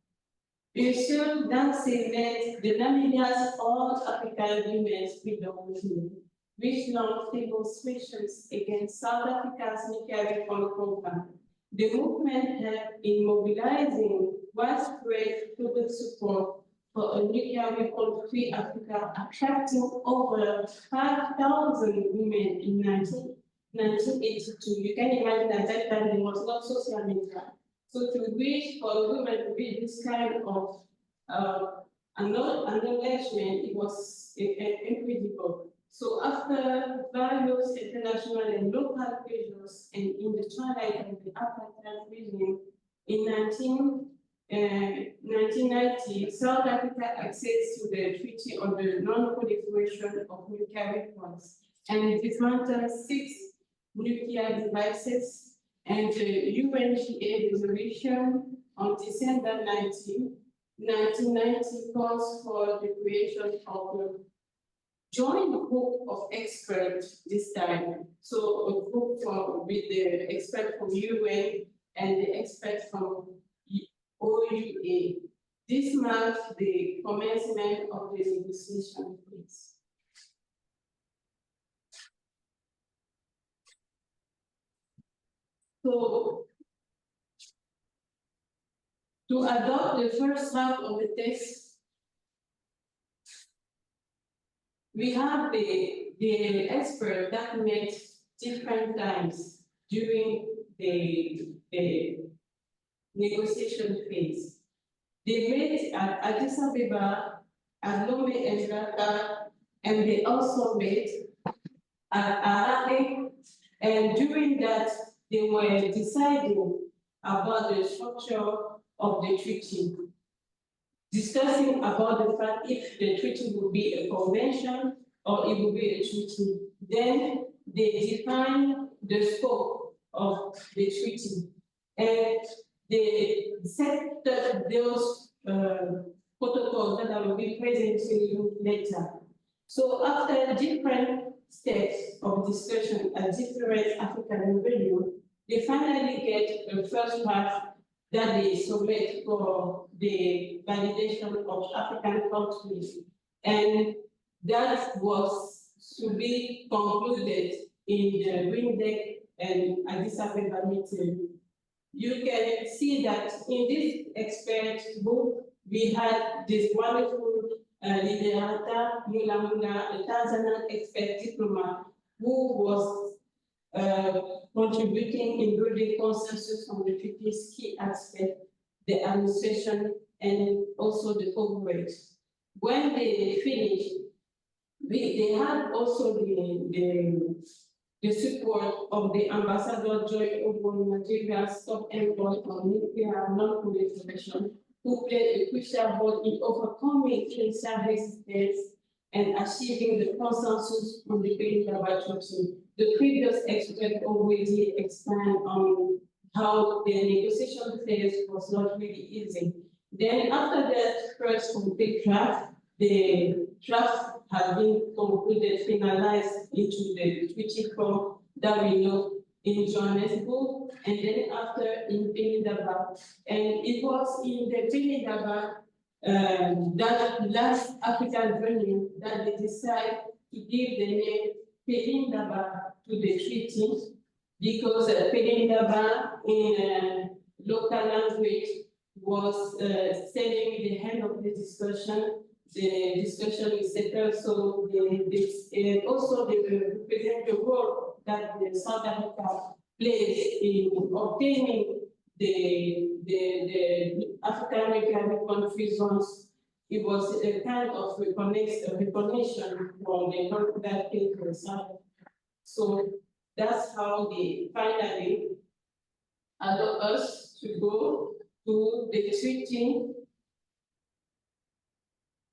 Ursula Dancy led the Namibia's All African Women's Freedom Movement, which launched demonstrations against South Africa's nuclear weapon program. The movement helped in mobilizing widespread global support for a nuclear weapon-free Africa, attracting over 5,000 women in 1982. You can imagine at that time there was not social media. So to wish for women to be this kind of acknowledgement, it was incredible. So after various international and local pressures, and in the twilight of the apartheid regime, in 1990, South Africa accessed to the Treaty on the Non-Proliferation of Nuclear Weapons and dismantled 6 nuclear devices, and the UNGA resolution on December 1990 calls for the creation of a joint group of experts this time. So a group with the experts from UN and the experts from OUA. This marks the commencement of the negotiation phase. So, to adopt the first draft of the text, we have the expert that met different times during the negotiation phase. They met at Addis Ababa, at Lome and Dhaka, and they also met at Harare, and during that, they were deciding about the structure of the treaty, discussing about the fact if the treaty will be a convention or it will be a treaty. Then they define the scope of the treaty, and they set those protocols that I will be presenting you later. So after different steps of discussion at different African venues, they finally get a first draft that they submit for the validation of African countries. And that was to be concluded in the Windhoek and Addis Ababa meeting. You can see that in this expert book, we had this wonderful Liberata Mulamuna, a Tanzanian expert diplomat, who was contributing in building consensus on the treaty's key aspect, the administration, and also the coverage. When they finished, they had also the support of the Ambassador Joy Obon, Nigeria's top envoy on nuclear non-proliferation, who played a crucial role in overcoming initial resistance and achieving the consensus on the Pelindaba Treaty. The previous expert already expanded on how the negotiation phase was not really easy. Then after that first complete draft, the draft had been concluded, finalized into the treaty form that we know in Johannesburg, and then after in Pelindaba. And it was in the Pelindaba, that last African venue, that they decided to give the name Pelindaba to the treaty, because Pelindaba in local language was saying the end of the discussion. The discussion is settled, so also they represent the role that the South Africa plays in obtaining the African nuclear country zones. It was a kind of recognition from the country that came from South Africa. So that's how they finally allow us to go to the treaty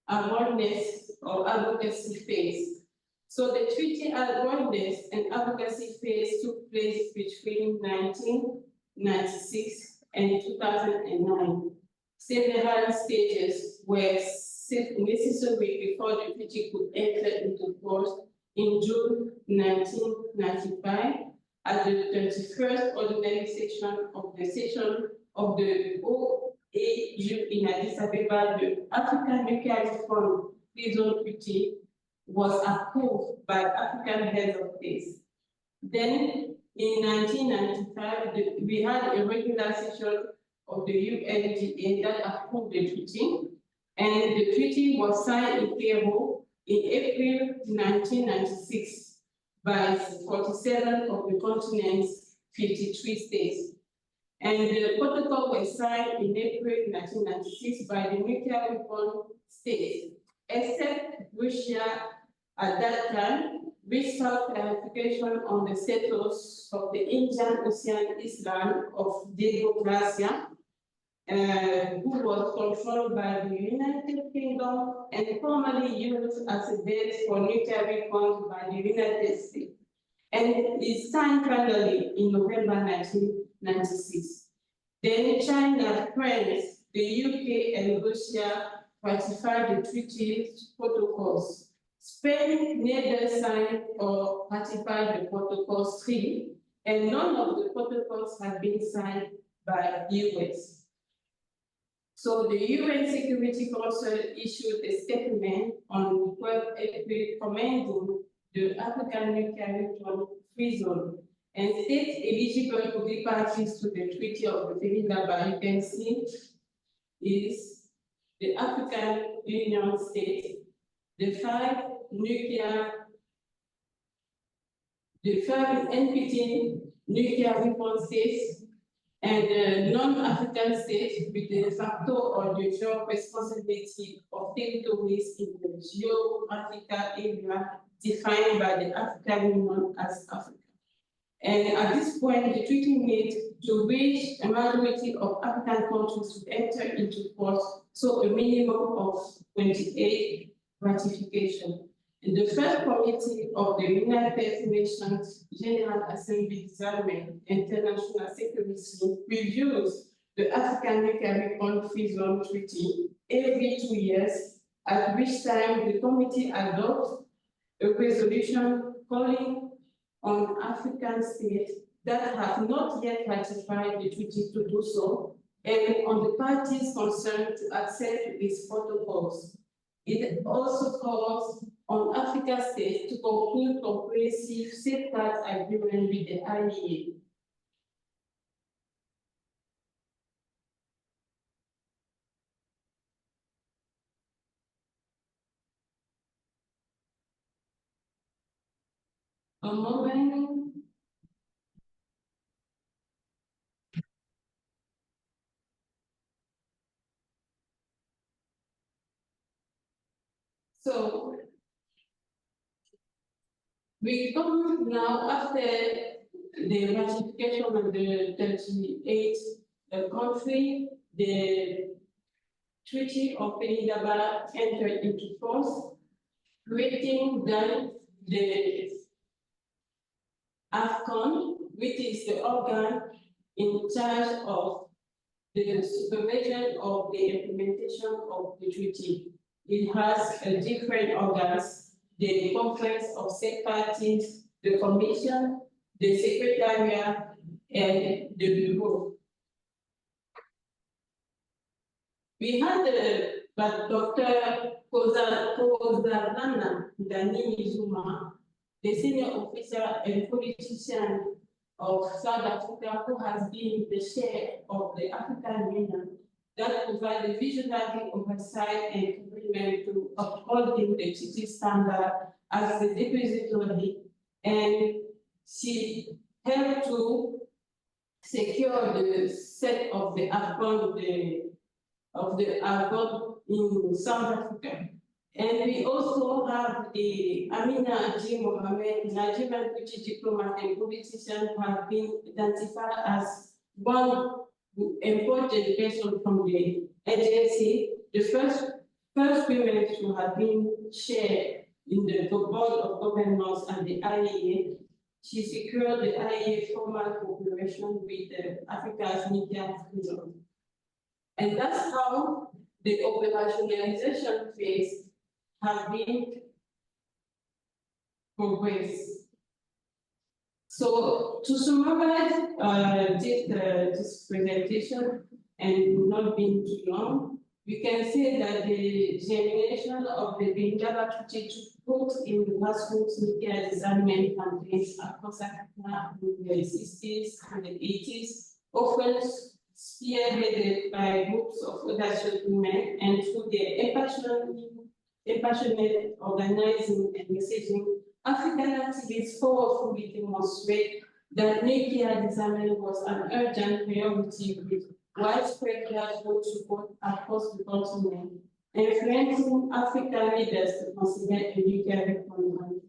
awareness or advocacy phase. So the treaty awareness and advocacy phase took place between 1996 and 2009. several stages were necessary before the treaty could enter into force in June 1995 at the 31st ordinary session of the OAU in Addis Ababa. The African Nuclear Reform Free Zone Treaty was approved by African heads of states. Then, in 1995, we had a regular session of the UNGA that approved the treaty, and the treaty was signed in Cairo in April 1996 by 47 of the continent's 53 states. And the protocol was signed in April 1996 by the nuclear weapon states, except Russia at that time, which sought clarification on the status of the Indian Ocean island of Decolonization, who was controlled by the United Kingdom and formerly used as a base for nuclear weapons by the United States, and it signed finally in November 1996. Then China, France, the UK, and Russia ratified the treaty's protocols. Spain neither signed or ratified the protocols 3, and none of the protocols have been signed by the US. So the UN Security Council issued a statement on 12 April commending the African Nuclear Weapon Free Zone and states eligible to be parties to the Treaty of the Pelindaba, you can see, is the African Union states, the 5 NPT nuclear weapon states, and the non-African states with the de facto or de jure responsibility of territories in the geographical area defined by the African Union as Africa. And at this point, the treaty needs to reach a majority of African countries to enter into force, so a minimum of 28 ratification. And the first committee of the United Nations General Assembly Disarmament International Security reviews the African Nuclear Weapon Free Zone Treaty every 2 years, at which time the committee adopts a resolution calling on African states that have not yet ratified the treaty to do so, and on the parties concerned to accept these protocols. It also calls on African states to conclude comprehensive safeguard agreement with the IEA. A moment. So we come now after the ratification of the 38 country, the Treaty of Pelindaba entered into force, creating then the AFCON, which is the organ in charge of the supervision of the implementation of the treaty. It has different organs: the Conference of State Parties, the Commission, the Secretariat, and the Bureau. We had Dr. Kozalana Dlamini Zuma, the senior officer and politician of South Africa, who has been the chair of the African Union, that provides visionary oversight and commitment to upholding the treaty standard as the depository, and she helped to secure the set of the AFCON in South Africa. And we also have the Amina G. Mohammed, Nigerian British diplomat and politician, who have been identified as one important person from the agency, the first women to have been chair in the board of governors and the IEA. She secured the IEA formal cooperation with Africa's nuclear freedom. And that's how the operationalization phase has been progressed. So to summarize this presentation and not being too long, we can say that the germination of the Pelindaba Treaty took root in the grassroots nuclear disarmament campaigns across Africa in the 60s and the 80s, often spearheaded by groups of leadership women, and through their passionate organizing and messaging, African activists powerfully demonstrate that nuclear disarmament was an urgent priority with widespread grassroots support across the continent, influencing African leaders to consider a nuclear weapon.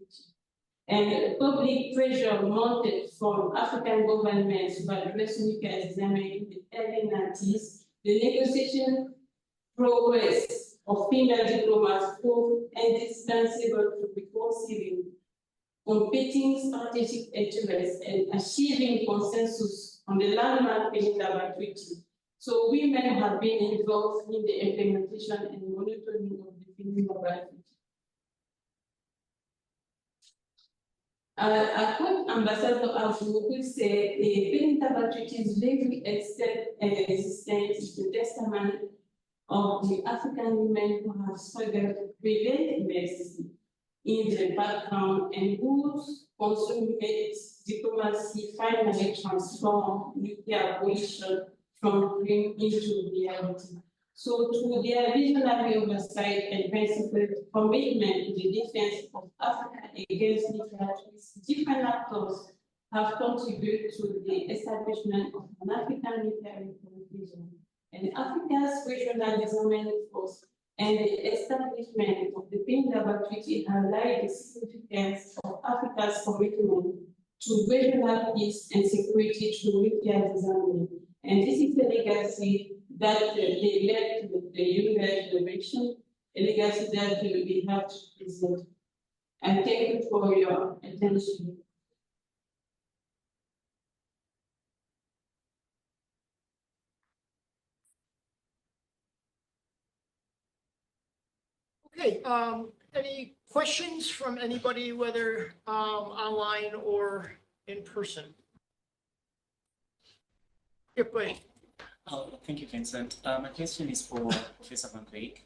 And public pressure mounted from African governments to address nuclear disarmament in the early 90s. The negotiation progress of female diplomats proved indispensable to reconciling competing strategic interests and achieving consensus on the landmark Pelindaba Treaty. So women have been involved in the implementation and monitoring of the Pelindaba Treaty. I quote Ambassador Afu, who said the Pelindaba Treaty's very existence is the testament of the African women who have struggled to prevent mercy in the background and whose consummate diplomacy finally transformed nuclear abolition from dream into reality. So through their visionary oversight and principled commitment to the defense of Africa against nuclear threats, different actors have contributed to the establishment of an African nuclear vision. And Africa's regional disarmament force and the establishment of the Pelindaba Treaty highlight the significance of Africa's commitment to regional peace and security through nuclear disarmament. And this is a legacy that they left to the younger generation, a legacy that we have to present. And thank you for your attention. Okay, any questions from anybody, whether online or in person? Yep, go ahead. Thank you, Vincent. My question is for Professor Van Wyk.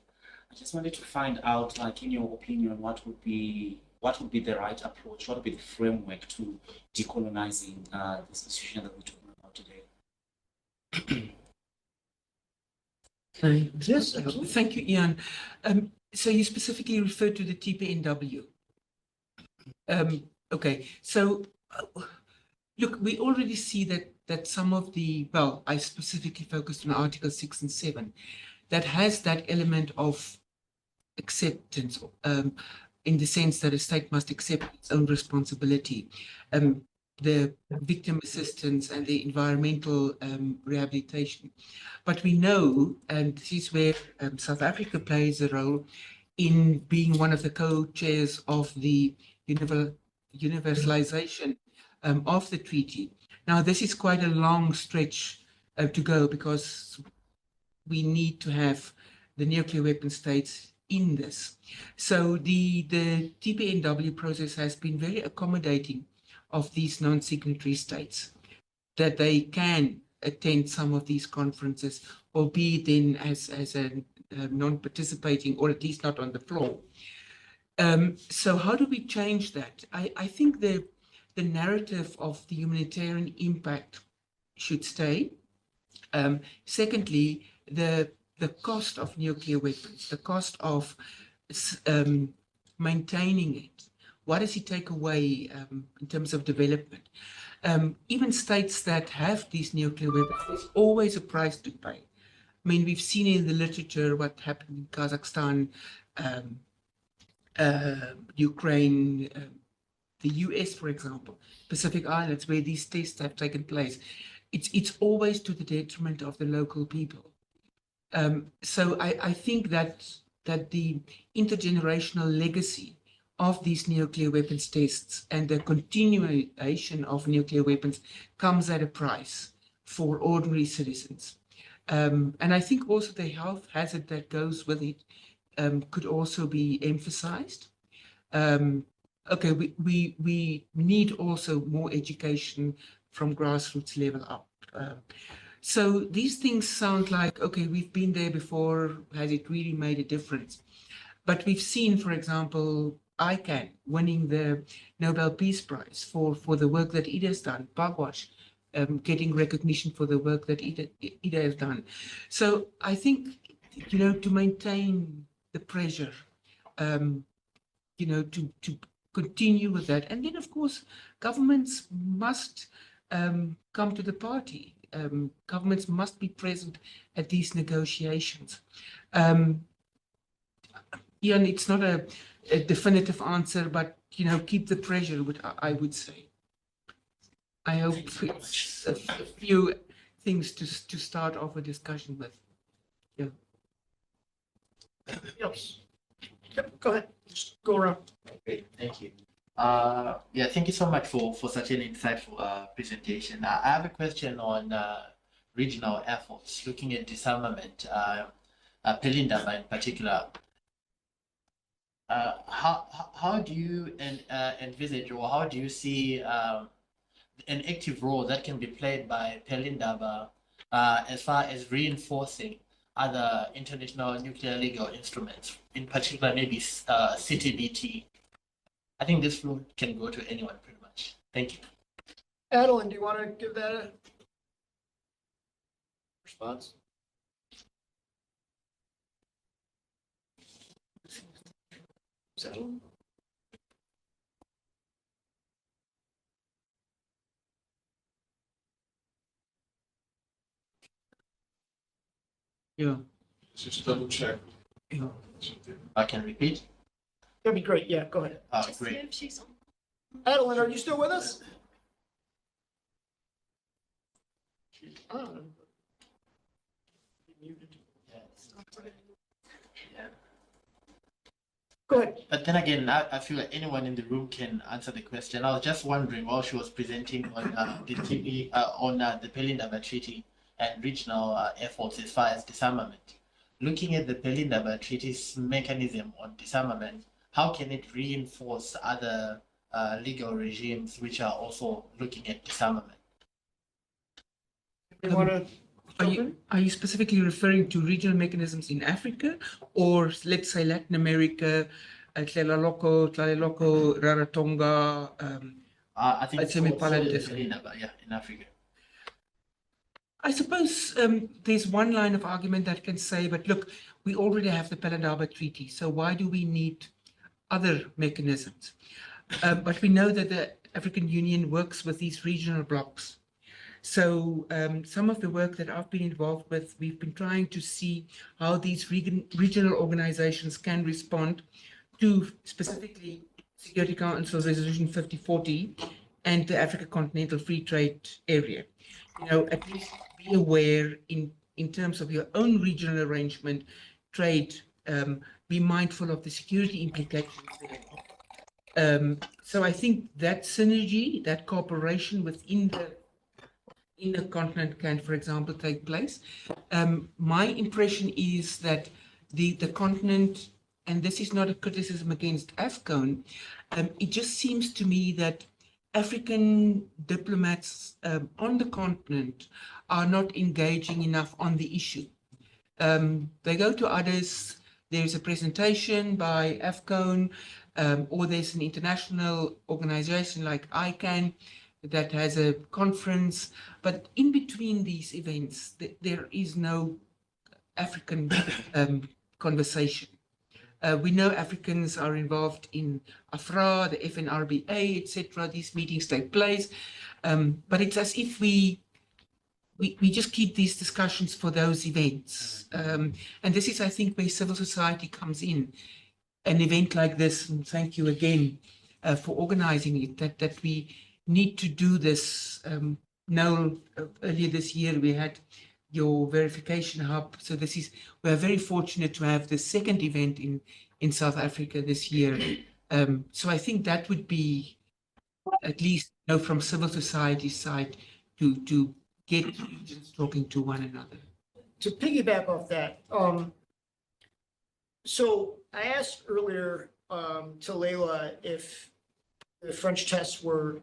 I just wanted to find out, like, in your opinion, what would be the right approach? What would be the framework to decolonizing this institution that we're talking about today? Yes, absolutely. Thank you, Ian. So you specifically referred to the TPNW. Okay, so look, we already see that some of the, well, I specifically focused on Article 6 and 7, that has that element of acceptance, in the sense that a state must accept its own responsibility, the victim assistance and the environmental rehabilitation. But we know, and this is where South Africa plays a role in being one of the co-chairs of the universalization of the treaty. Now, this is quite a long stretch to go, because we need to have the nuclear weapon states in this. So the TPNW process has been very accommodating of these non-signatory states, that they can attend some of these conferences, albeit then as a non-participating, or at least not on the floor. So how do we change that? I think the narrative of the humanitarian impact should stay. Secondly, the cost of nuclear weapons, the cost of maintaining it, what does it take away in terms of development? Even states that have these nuclear weapons, there's always a price to pay. I mean, we've seen in the literature what happened in Kazakhstan, Ukraine, the US, for example, Pacific Islands, where these tests have taken place. It's always to the detriment of the local people. So I think that the intergenerational legacy of these nuclear weapons tests and the continuation of nuclear weapons comes at a price for ordinary citizens. And I think also the health hazard that goes with it could also be emphasized. Okay, we need also more education from grassroots level up. So these things sound like, okay, we've been there before. Has it really made a difference? But we've seen, for example, ICANN winning the Nobel Peace Prize for the work that Ida has done, Bagwash getting recognition for the work that Ida has done. So I think, to maintain the pressure, to continue with that. And then, of course, governments must come to the party. Governments must be present at these negotiations. Ian, it's not a definitive answer, but, keep the pressure, I would say. I hope it's a few things to start off a discussion with. Yeah. Yes. Yep, go ahead. Just go around. Okay, thank you. Yeah, thank you so much for such an insightful presentation. I have a question on regional efforts, looking at disarmament, Pelindaba in particular. How do you envisage, or how do you see an active role that can be played by Pelindaba as far as reinforcing other international nuclear legal instruments, in particular maybe CTBT? I think this room can go to anyone pretty much. Thank you. Adeline, do you want to give that a response? So, Yeah. Just double check. Yeah. I can repeat. that'd be great. Yeah, go ahead. Great. Adeline, are you still with us? Oh. Go ahead. But then again, I feel like anyone in the room can answer the question. I was just wondering while she was presenting on the Pelindaba Treaty and regional efforts as far as disarmament. Looking at the Pelindaba Treaty's mechanism on disarmament, how can it reinforce other legal regimes which are also looking at disarmament? You want to? Are you specifically referring to regional mechanisms in Africa, or let's say Latin America, Tlaleloko, Rarotonga? I think I'd say so, Pelindaba, in Africa. I suppose there's one line of argument that can say, but look, we already have the Pelindaba Treaty, so why do we need other mechanisms? But we know that the African Union works with these regional blocs. So some of the work that I've been involved with, we've been trying to see how these regional organizations can respond to specifically Security Council Resolution 5040 and the Africa Continental Free Trade Area. At least be aware in terms of your own regional arrangement, trade, be mindful of the security implications there. So I think that synergy, that cooperation within the continent can, for example, take place. My impression is that the continent, and this is not a criticism against AFCON, it just seems to me that African diplomats on the continent are not engaging enough on the issue. They go to others, there's a presentation by AFCON, or there's an international organization like ICANN that has a conference, but in between these events, there is no African conversation. We know Africans are involved in AFRA, the FNRBA, etc. These meetings take place, but it's as if we just keep these discussions for those events. And this is, I think, where civil society comes in. An event like this, and thank you again for organizing it, that we need to do this. Noel, earlier this year, we had your verification hub. So we are very fortunate to have the second event in South Africa this year. So I think that would be, at least from civil society side, to get regions talking to one another. to piggyback off that, so I asked earlier to Layla if the French tests were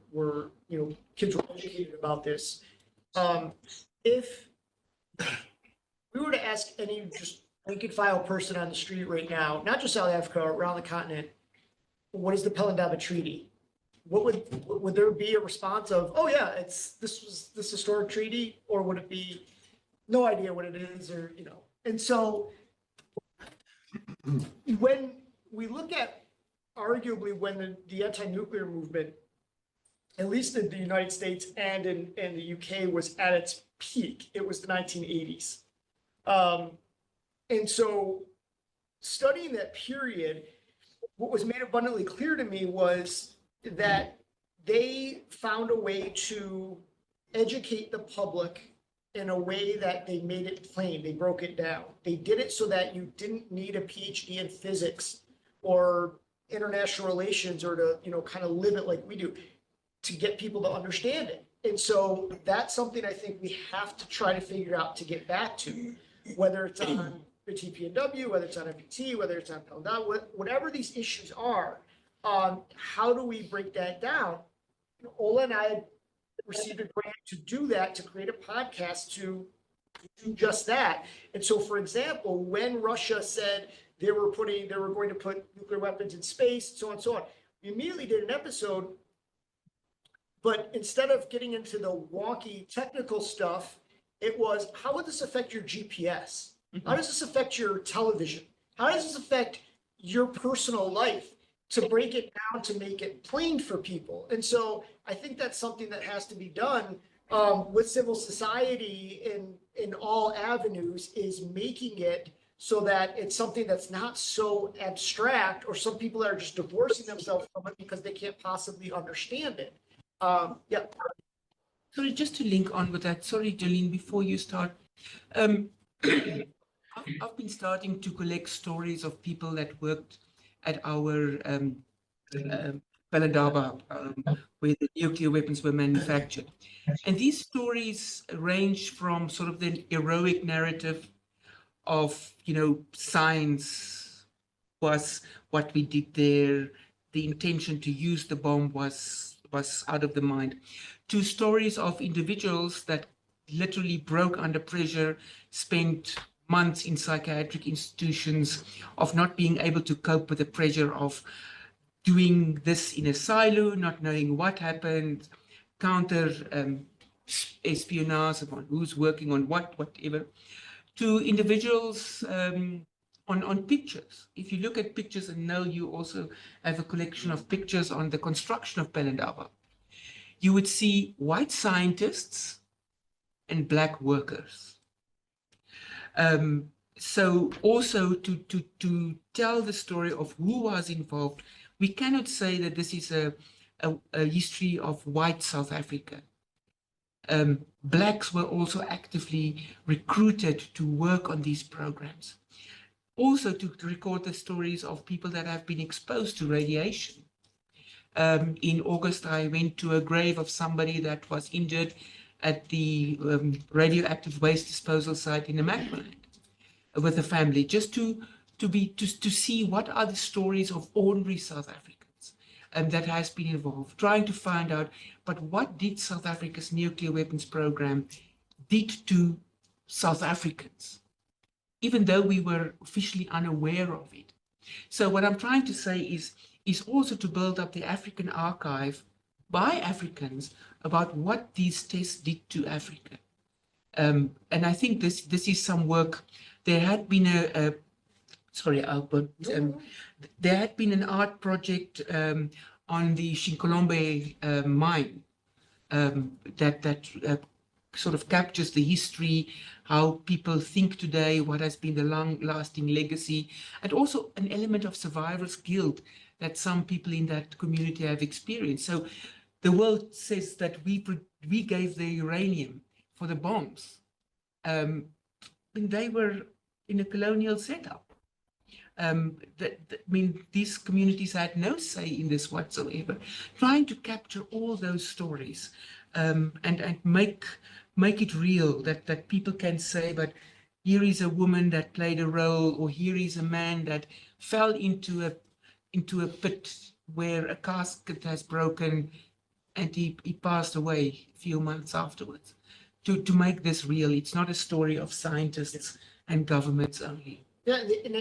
kids were educated about this. If we were to ask any just rank and file person on the street right now, not just South Africa, around the continent, what is the Pelindaba Treaty? Would there be a response of, oh yeah, this was this historic treaty, or would it be no idea what it is, or And so when we look at arguably when the anti-nuclear movement, at least in the United States and in the UK, was at its peak, it was the 1980s. And so studying that period, what was made abundantly clear to me was that they found a way to educate the public in a way that they made it plain. They broke it down. They did it so that you didn't need a PhD in physics or international relations or to, kind of live it like we do to get people to understand it. And so that's something I think we have to try to figure out to get back to, whether it's on the TPNW, whether it's on MPT, whether it's on Pelindaba, whatever these issues are, how do we break that down? Ola and I received a grant to do that, to create a podcast to do just that. And so, for example, when Russia said they were going to put nuclear weapons in space, so on and so on, we immediately did an episode. But instead of getting into the wonky technical stuff, it was, how would this affect your GPS? How does this affect your television? How does this affect your personal life? To break it down, to make it plain for people. And so I think that's something that has to be done with civil society in all avenues, is making it so that it's something that's not so abstract, or some people that are just divorcing themselves from it because they can't possibly understand it. Yeah. Sorry, just to link on with that. Sorry, Jolene, before you start. I've been starting to collect stories of people that worked at our Pelindaba, where the nuclear weapons were manufactured. And these stories range from sort of the heroic narrative of, science was what we did there, the intention to use the bomb was out of the mind, to stories of individuals that literally broke under pressure, spent months in psychiatric institutions, of not being able to cope with the pressure of doing this in a silo, not knowing what happened, counter espionage on who's working on whatever, to individuals on pictures. If you look at pictures, and now you also have a collection of pictures on the construction of Pelindaba, you would see white scientists and black workers. So also to tell the story of who was involved, we cannot say that this is a history of white South Africa. Blacks were also actively recruited to work on these programs. Also to record the stories of people that have been exposed to radiation. In August, I went to a grave of somebody that was injured at the radioactive waste disposal site in the Macmillan with a family, just to see what are the stories of ordinary South Africans that has been involved, trying to find out, but what did South Africa's nuclear weapons program did to South Africans, even though we were officially unaware of it. So what I'm trying to say is also to build up the African archive by Africans about what these tests did to Africa. And I think this is some work. There had been sorry, Albert, there had been an art project on the Shinkolombe mine that sort of captures the history, how people think today, what has been the long-lasting legacy, and also an element of survivor's guilt that some people in that community have experienced. So the world says that we gave the uranium for the bombs when they were in a colonial setup. These communities had no say in this whatsoever. Trying to capture all those stories and make it real, that people can say, but here is a woman that played a role, or here is a man that fell into a pit where a casket has broken and he passed away a few months afterwards. To make this real, it's not a story of scientists and governments only. Yeah, and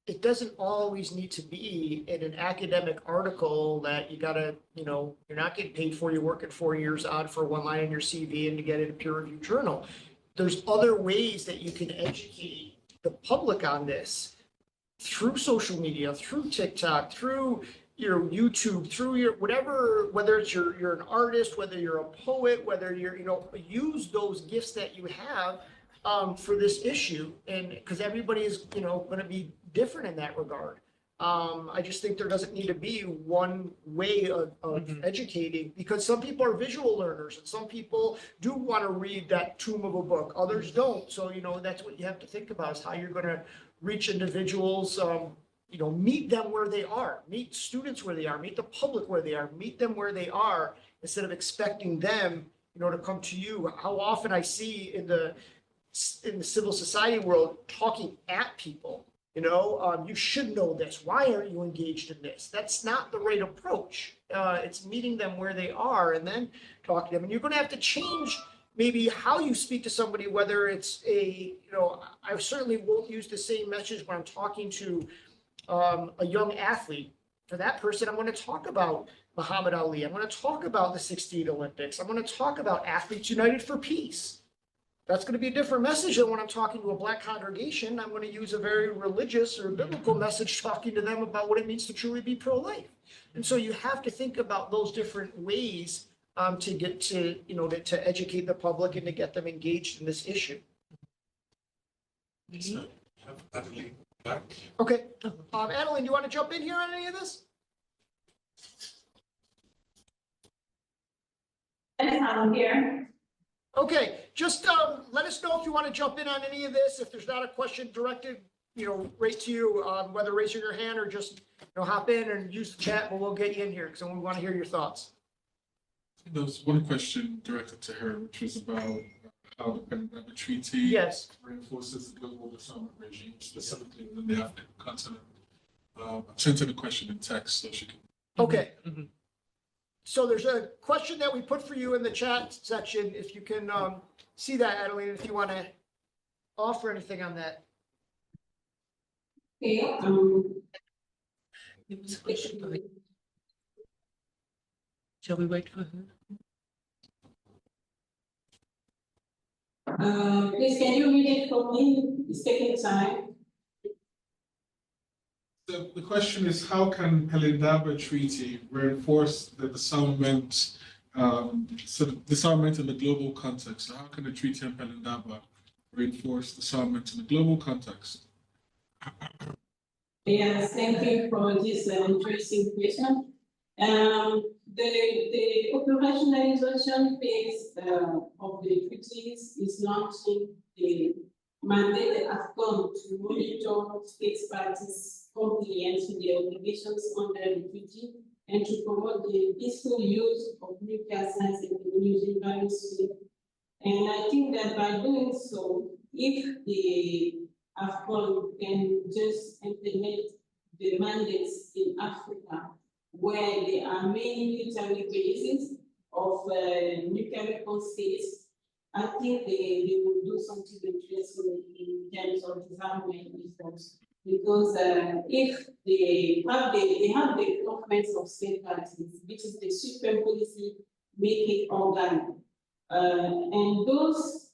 it doesn't always need to be in an academic article that you gotta, you're not getting paid for, you're working 4 years out for one line in your CV and to get in a peer-reviewed journal. There's other ways that you can educate the public on this through social media, through TikTok, through your YouTube, through your whatever, whether it's you're an artist, whether you're a poet, whether you're, use those gifts that you have for this issue, and because everybody is, going to be different in that regard. I just think there doesn't need to be one way of educating, because some people are visual learners and some people do want to read that tomb of a book. Others don't. So, that's what you have to think about, is how you're going to reach individuals, meet them where they are, meet students where they are, meet the public where they are, meet them where they are, instead of expecting them, to come to you. How often I see in the civil society world talking at people, you should know this. Why aren't you engaged in this? That's not the right approach. It's meeting them where they are and then talking to them. And you're going to have to change maybe how you speak to somebody, whether it's I certainly won't use the same message when I'm talking to a young athlete. For that person, I'm going to talk about Muhammad Ali. I'm going to talk about the 68 Olympics. I'm going to talk about Athletes United for Peace. That's going to be a different message than when I'm talking to a Black congregation. I'm going to use a very religious or biblical message talking to them about what it means to truly be pro-life. And so you have to think about those different ways to get to, to educate the public and to get them engaged in this issue. So, have Adeline back. Okay. Adeline, do you want to jump in here on any of this? Yes, I'm here. Okay, just let us know if you want to jump in on any of this. If there's not a question directed, right to you, whether raising your hand or just, hop in and use the chat, but we'll get you in here because we want to hear your thoughts. There was one question directed to her, which was about how the Pelindaba Treaty Yes. reinforces the global disarmament regime, specifically in the African continent. I sent her the question in text so she can. Okay. So there's a question that we put for you in the chat section. If you can see that, Adeline, if you want to offer anything on that. Okay. Shall we wait for her? Please, can you read it for me? It's taking time. The question is, how can Pelindaba Treaty reinforce the disarmament, disarmament in the global context? So how can the treaty on Pelindaba reinforce disarmament in the global context? Yes, thank you for this interesting question. The operationalization phase of the treaties is launching the mandate the AFCON to monitor states parties' compliance with the obligations under the treaty and to promote the peaceful use of nuclear science in the New various fields. And I think that by doing so, if the AFCON can just implement the mandates in Africa, where there are many military bases of nuclear weapon states, I think they will do something interesting in terms of disarmament efforts. Because if they have the conference of state parties, which is the supreme policy making organ, and those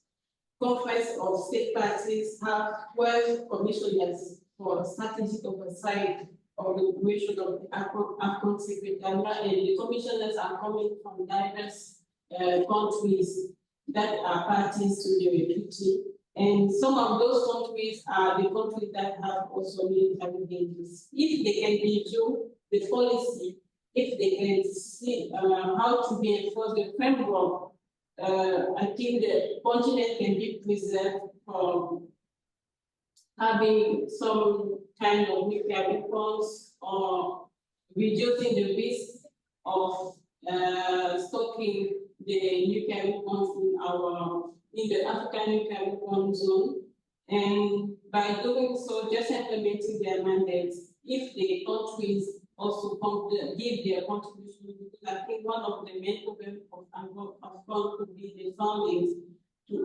conference of state parties have 12 commissioners for strategic oversight of the operation of the AFCON Secretariat, and the commissioners are coming from diverse countries that are parties to the treaty. And some of those countries are the countries that have also military bases. If they can review the policy, if they can see how to be enforced the framework, I think the continent can be preserved from having some kind of nuclear weapons or reducing the risk of stocking the nuclear weapons in our in the African Caribbean zone. And by doing so, just implementing their mandates, if the countries also give their contribution, because I think one of the main problems of AFCON could be the funding to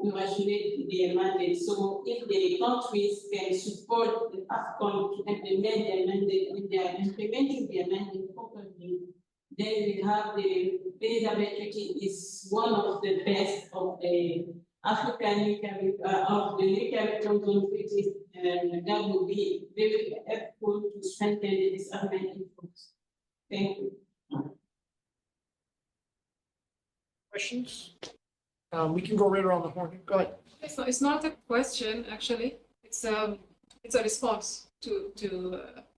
operationate their mandate. So if the countries can support the AFCON to implement their mandate, when they are implementing their mandate properly, then we have the Pelindaba Treaty is one of the best of the African nuclear of the nuclear weapons treaties, and that will be very helpful to strengthen the disarmament efforts. Thank you. Questions? We can go right around the horn. Go ahead. It's not a question, actually. It's a response to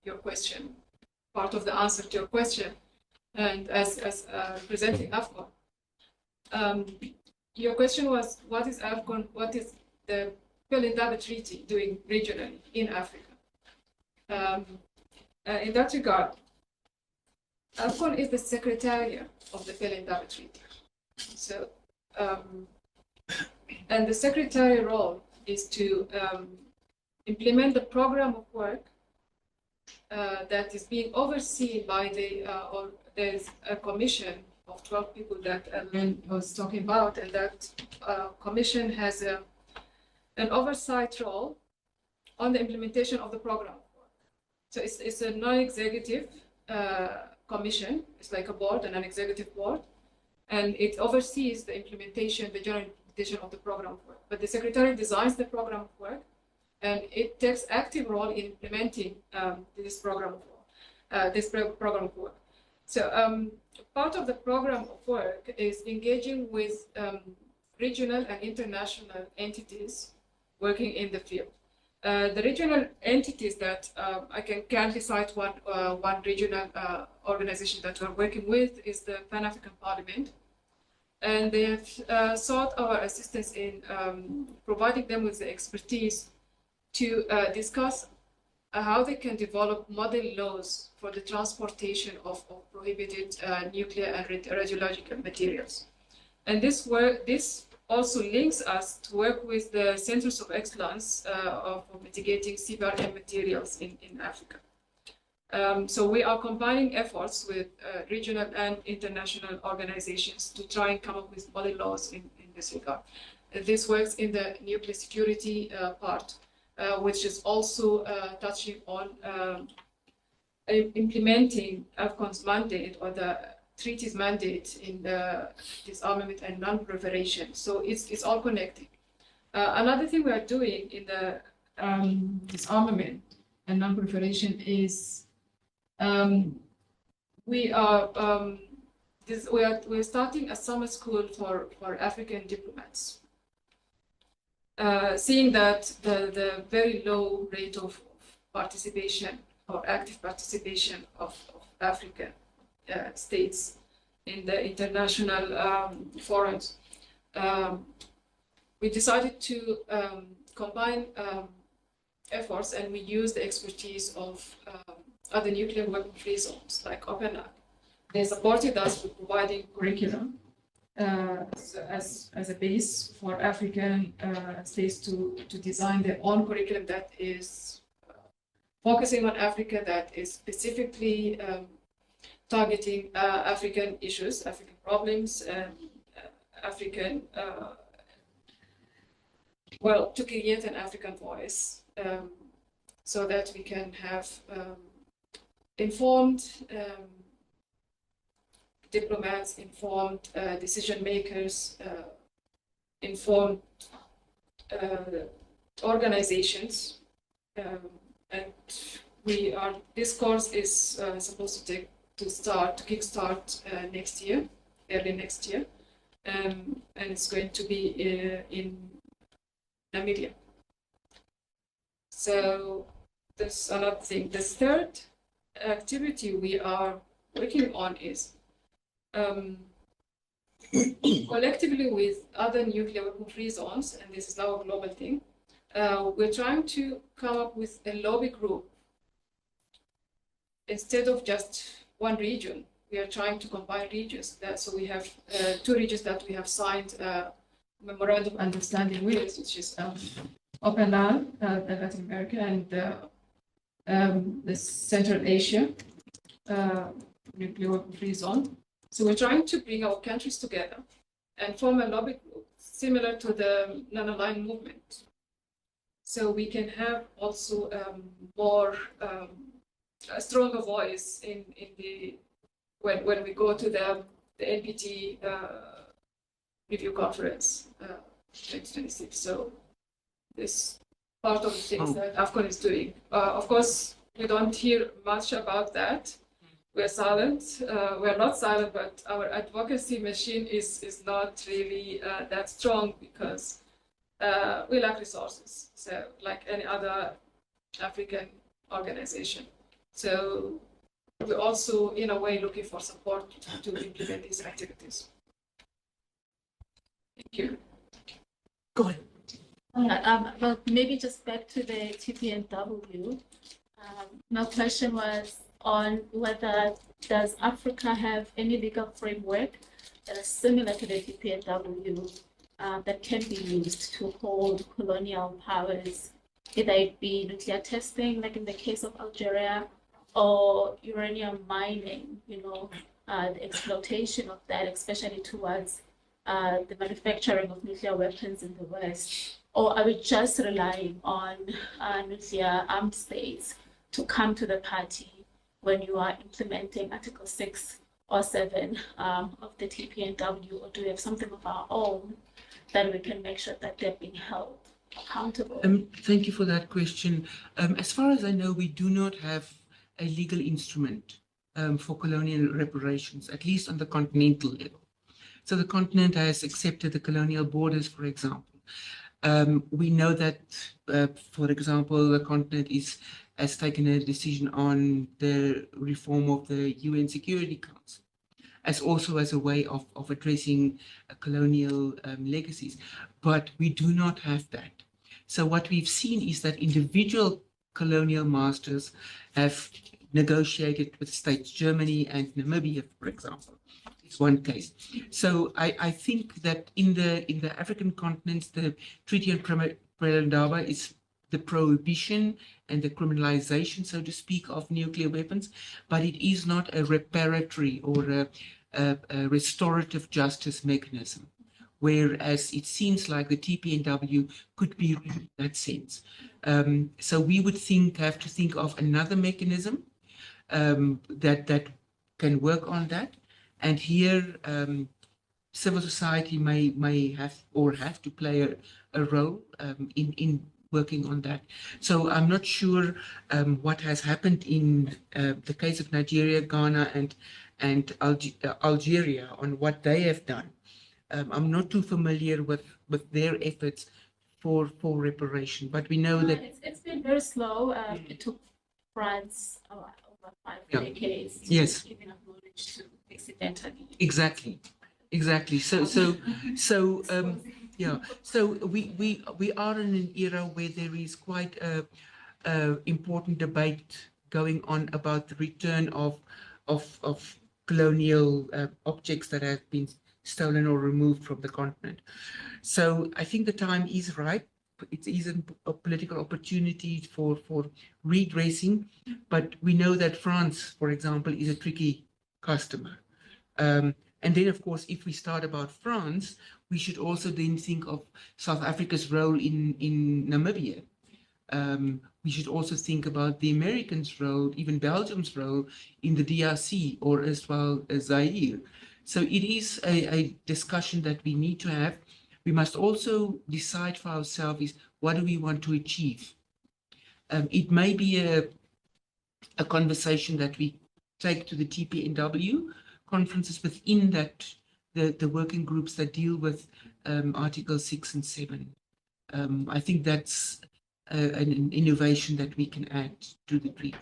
your question, part of the answer to your question. And as presenting AFCON, your question was, what is AFCON, what is the Pelindaba Treaty doing regionally in Africa? In that regard, AFCON is the secretariat of the Pelindaba Treaty. So, and the secretary role is to implement the program of work that is being overseen by the, or there's a commission of 12 people that Adeline was talking about, and that commission has an oversight role on the implementation of the program of work. So it's a non-executive commission. It's like a board, an executive board, and it oversees the implementation, the general implementation of the program of work. But the secretary designs the program of work, and it takes active role in implementing this program of work. So part of the program of work is engaging with regional and international entities working in the field. The regional entities that I can currently cite one regional organization that we're working with is the Pan-African Parliament. And they have sought our assistance in providing them with the expertise to discuss how they can develop model laws for the transportation of prohibited nuclear and radiological materials. And this also links us to work with the Centers of Excellence of mitigating CBRN materials in Africa. So we are combining efforts with regional and international organizations to try and come up with model laws in this regard. This works in the nuclear security part, which is also touching on implementing AFCON's mandate, or the treaty's mandate, in the disarmament and non-proliferation. So it's all connected. Another thing we are doing in the disarmament and non-proliferation is we're starting a summer school for African diplomats. Seeing that the very low rate of participation or active participation of African states in the international forums, we decided to combine efforts, and we use the expertise of other nuclear weapon-free zones like OpenAC. They supported us with providing curriculum as a base for African states to design their own curriculum that is focusing on Africa, that is specifically targeting African issues, African problems, and African, to create an African voice, so that we can have informed diplomats, informed decision makers, informed organizations, and this course is supposed to kickstart next year, early next year, and it's going to be in Namibia. So there's another thing. The third activity we are working on is collectively with other nuclear weapon-free zones, and this is now a global thing. We're trying to come up with a lobby group. Instead of just one region, we are trying to combine regions. So we have 2 regions that we have signed memorandum of understanding with, which is OPENLAN, Latin America, and the Central Asia nuclear weapon-free zone. So we're trying to bring our countries together and form a lobby group similar to the non-aligned movement. So we can have also a stronger voice in the when we go to the NPT review conference 2026. So this part of the things that AFCON is doing. Of course, we don't hear much about that. We're silent. We're not silent, but our advocacy machine is not really that strong because we lack resources. So like any other African organization. So we're also, in a way, looking for support to implement these activities. Thank you. Go ahead. Well, maybe just back to the TPNW. My question was on whether does Africa have any legal framework that is similar to the TPNW that can be used to hold colonial powers, either it be nuclear testing, like in the case of Algeria, or uranium mining, the exploitation of that, especially towards the manufacturing of nuclear weapons in the West? Or are we just relying on nuclear armed states to come to the party when you are implementing Article 6 or 7 of the TPNW, or do we have something of our own that we can make sure that they're being held accountable? Thank you for that question. As far as I know, we do not have a legal instrument for colonial reparations, at least on the continental level. So the continent has accepted the colonial borders, for example. We know that, for example, the continent has taken a decision on the reform of the UN Security Council, as also as a way of addressing colonial legacies. But we do not have that. So what we've seen is that individual colonial masters have negotiated with states, Germany and Namibia, for example. It's one case. So I think that in the African continents, the Treaty on Pelindaba is the prohibition and the criminalization, so to speak, of nuclear weapons, but it is not a reparatory or a restorative justice mechanism, whereas it seems like the TPNW could be in that sense. So we would have to think of another mechanism that can work on that. And here, civil society may have to play a role in working on that. So I'm not sure what has happened in the case of Nigeria, Ghana, and Algeria on what they have done. I'm not too familiar with their efforts for reparation, but we know that it's been very slow. It took France over 5 decades to give enough knowledge to accidentally. Exactly. So we are in an era where there is quite a important debate going on about the return of colonial objects that have been stolen or removed from the continent. So I think the time is right. It is a political opportunity for redressing, but we know that France, for example, is a tricky customer. And then, of course, if we start about France, we should also then think of South Africa's role in Namibia. We should also think about the Americans' role, even Belgium's role in the DRC, or as well as Zaire. So it is a discussion that we need to have. We must also decide for ourselves is what do we want to achieve. It may be a conversation that we take to the TPNW conferences within that, the working groups that deal with Article 6 and 7. I think that's an innovation that we can add to the treaty.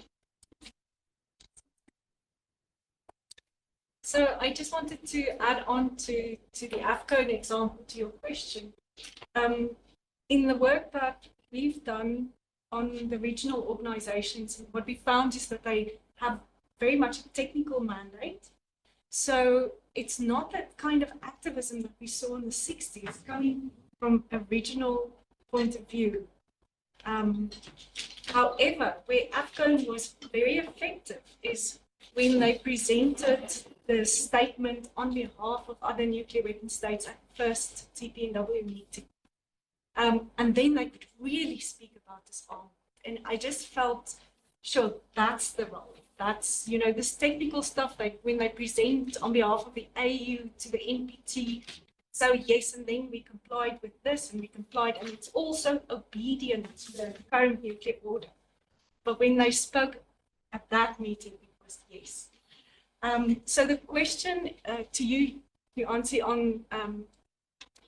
So I just wanted to add on to the AFCON example to your question. In the work that we've done on the regional organizations, what we found is that they have very much a technical mandate. So it's not that kind of activism that we saw in the 60s coming from a regional point of view. However, where AFCON was very effective is when they presented the statement on behalf of other nuclear weapon states at the first TPNW meeting. And then they could really speak about disarmament. And I just felt, sure, that's the role. That's, you know, this technical stuff, like when they present on behalf of the AU to the NPT. So yes, and then we complied with this and we complied, and it's also obedient to the current nuclear order. But when they spoke at that meeting, it was yes. So the question to you, Jo-Ansie, on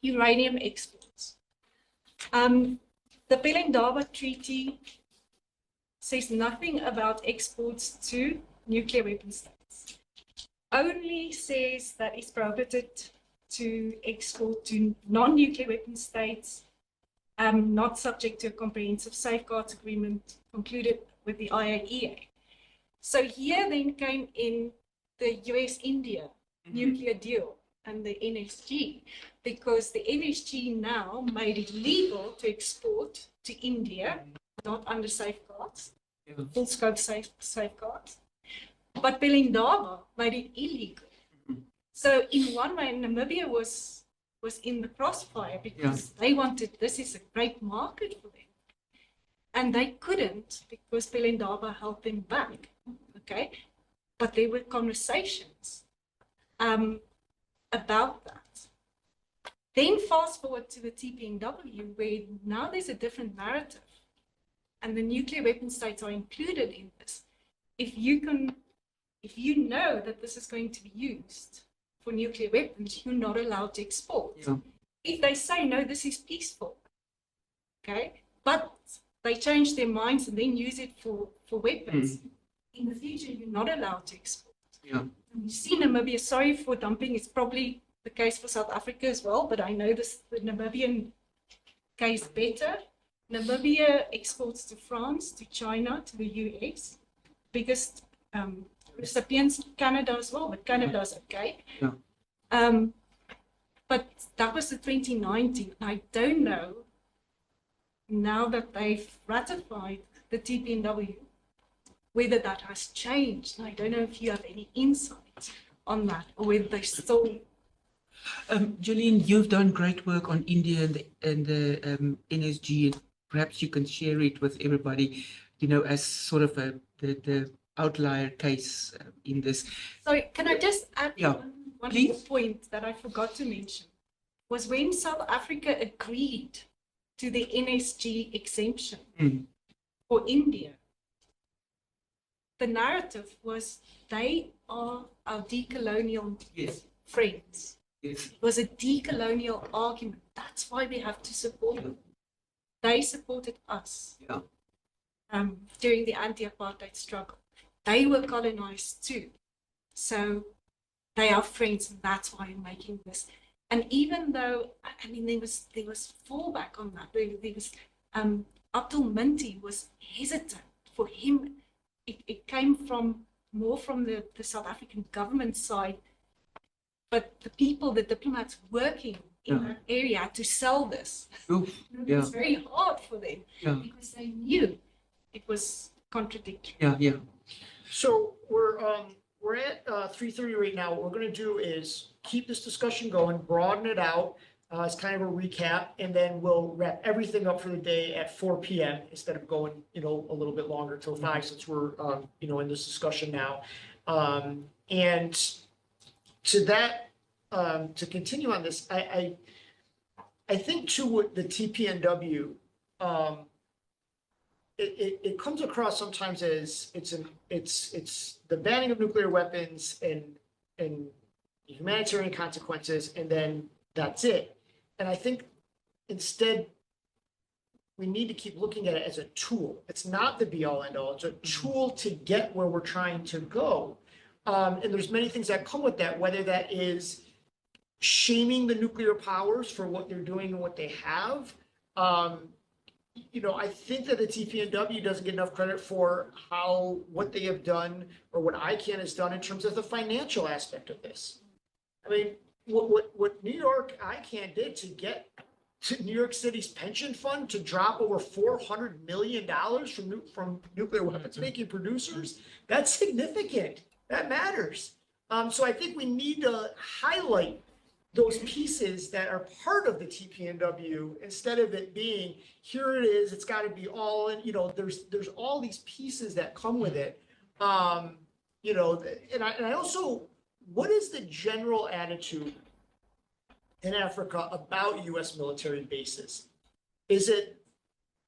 uranium exports. The Pelindaba Treaty says nothing about exports to nuclear weapon states. Only says that it's prohibited to export to non-nuclear weapon states, not subject to a comprehensive safeguards agreement concluded with the IAEA. So here then came in the US-India nuclear deal and the NSG, because the NSG now made it legal to export to India, not under safeguards, full scope safeguards, but Pelindaba made it illegal. So in one way, Namibia was in the crossfire because they wanted, this is a great market for them. And they couldn't because Pelindaba held them back, okay? But there were conversations about that. Then fast forward to the TPNW, where now there's a different narrative and the nuclear weapon states are included in this. If you know that this is going to be used for nuclear weapons, you're not allowed to export. Yeah. If they say, no, this is peaceful, okay, but they change their minds and then use it for weapons, in the future, you're not allowed to export. Yeah. And you see Namibia, sorry for dumping, it's probably the case for South Africa as well, but I know the Namibian case better. Namibia exports to France, to China, to the US, biggest recipients, Canada as well, but Canada's okay. Yeah. But that was the 2019. I don't know, now that they've ratified the TPNW, whether that has changed. I don't know if you have any insight on that, or whether they still... Jolene, you've done great work on India and the NSG, and perhaps you can share it with everybody, you know, as sort of the outlier case in this. Sorry, can I just add one more point that I forgot to mention? Was when South Africa agreed to the NSG exemption for India, the narrative was they are our decolonial friends. Yes. It was a decolonial argument. That's why we have to support them. They supported us during the anti-apartheid struggle. They were colonized too. So they are friends, and that's why I'm making this. And even though, I mean, there was fallback on that. There was Abdul Minty was hesitant. For him, it came more from the South African government side, but the people, the diplomats working in that area to sell this, it was very hard for them because they knew it was contradictory. So we're at 3:30 right now. What we're going to do is keep this discussion going, broaden it out as kind of a recap, and then we'll wrap everything up for the day at 4 p.m. instead of going, you know, a little bit longer till 5, since we're, you know, in this discussion now. And to that, to continue on this, I think too what the TPNW, it comes across sometimes as it's the banning of nuclear weapons and humanitarian consequences, and then that's it. And I think instead we need to keep looking at it as a tool. It's not the be all end all. It's a tool to get where we're trying to go. And there's many things that come with that, whether that is shaming the nuclear powers for what they're doing and what they have, I think that the TPNW doesn't get enough credit for what they have done or what ICANN has done in terms of the financial aspect of this. I mean, what New York ICANN did to get to New York City's pension fund to drop over $400 million from nuclear weapons making producers, that's significant. That matters. So I think we need to highlight those pieces that are part of the TPNW instead of it being, here it is, it's got to be all in, there's all these pieces that come with it. And I also, what is the general attitude in Africa about U.S. military bases? Is it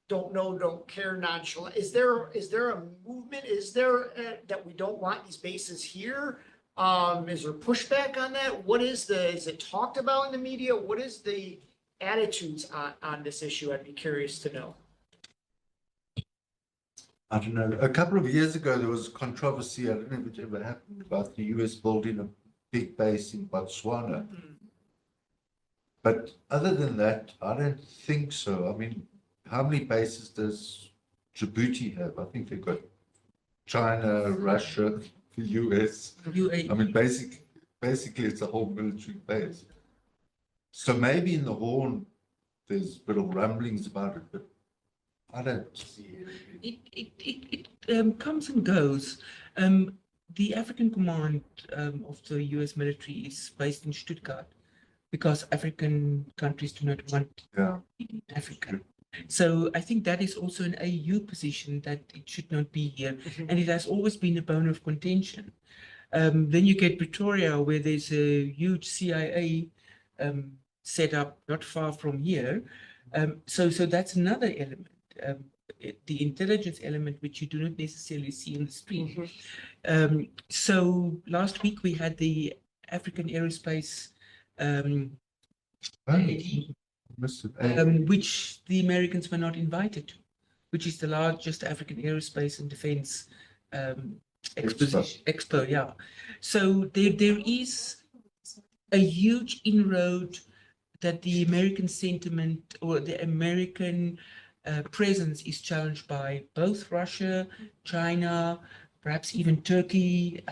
don't know, don't care, nonchalant? Is there a movement? Is there that we don't want these bases here? Is there pushback on that? Is it talked about in the media? What is the attitudes on this issue? I'd be curious to know. I don't know. A couple of years ago, there was controversy. I don't know if it ever happened about the US building a big base in Botswana. But other than that, I don't think so. I mean, how many bases does Djibouti have? I think they've got China, Russia, the US. UAE. I mean, basically, it's a whole military base. So maybe in the Horn, there's a bit of rumblings about it, but I don't see it. It comes and goes. The African command of the US military is based in Stuttgart because African countries do not want in Africa. So I think that is also an AU position that it should not be here. And it has always been a bone of contention. Then you get Pretoria, where there's a huge CIA set up not far from here. So that's another element. The intelligence element, which you do not necessarily see in the street. So last week we had the African Aerospace which the Americans were not invited to, which is the largest African aerospace and defense expo. Yeah. So there is a huge inroad that the American sentiment or the American presence is challenged by both Russia, China, perhaps even Turkey.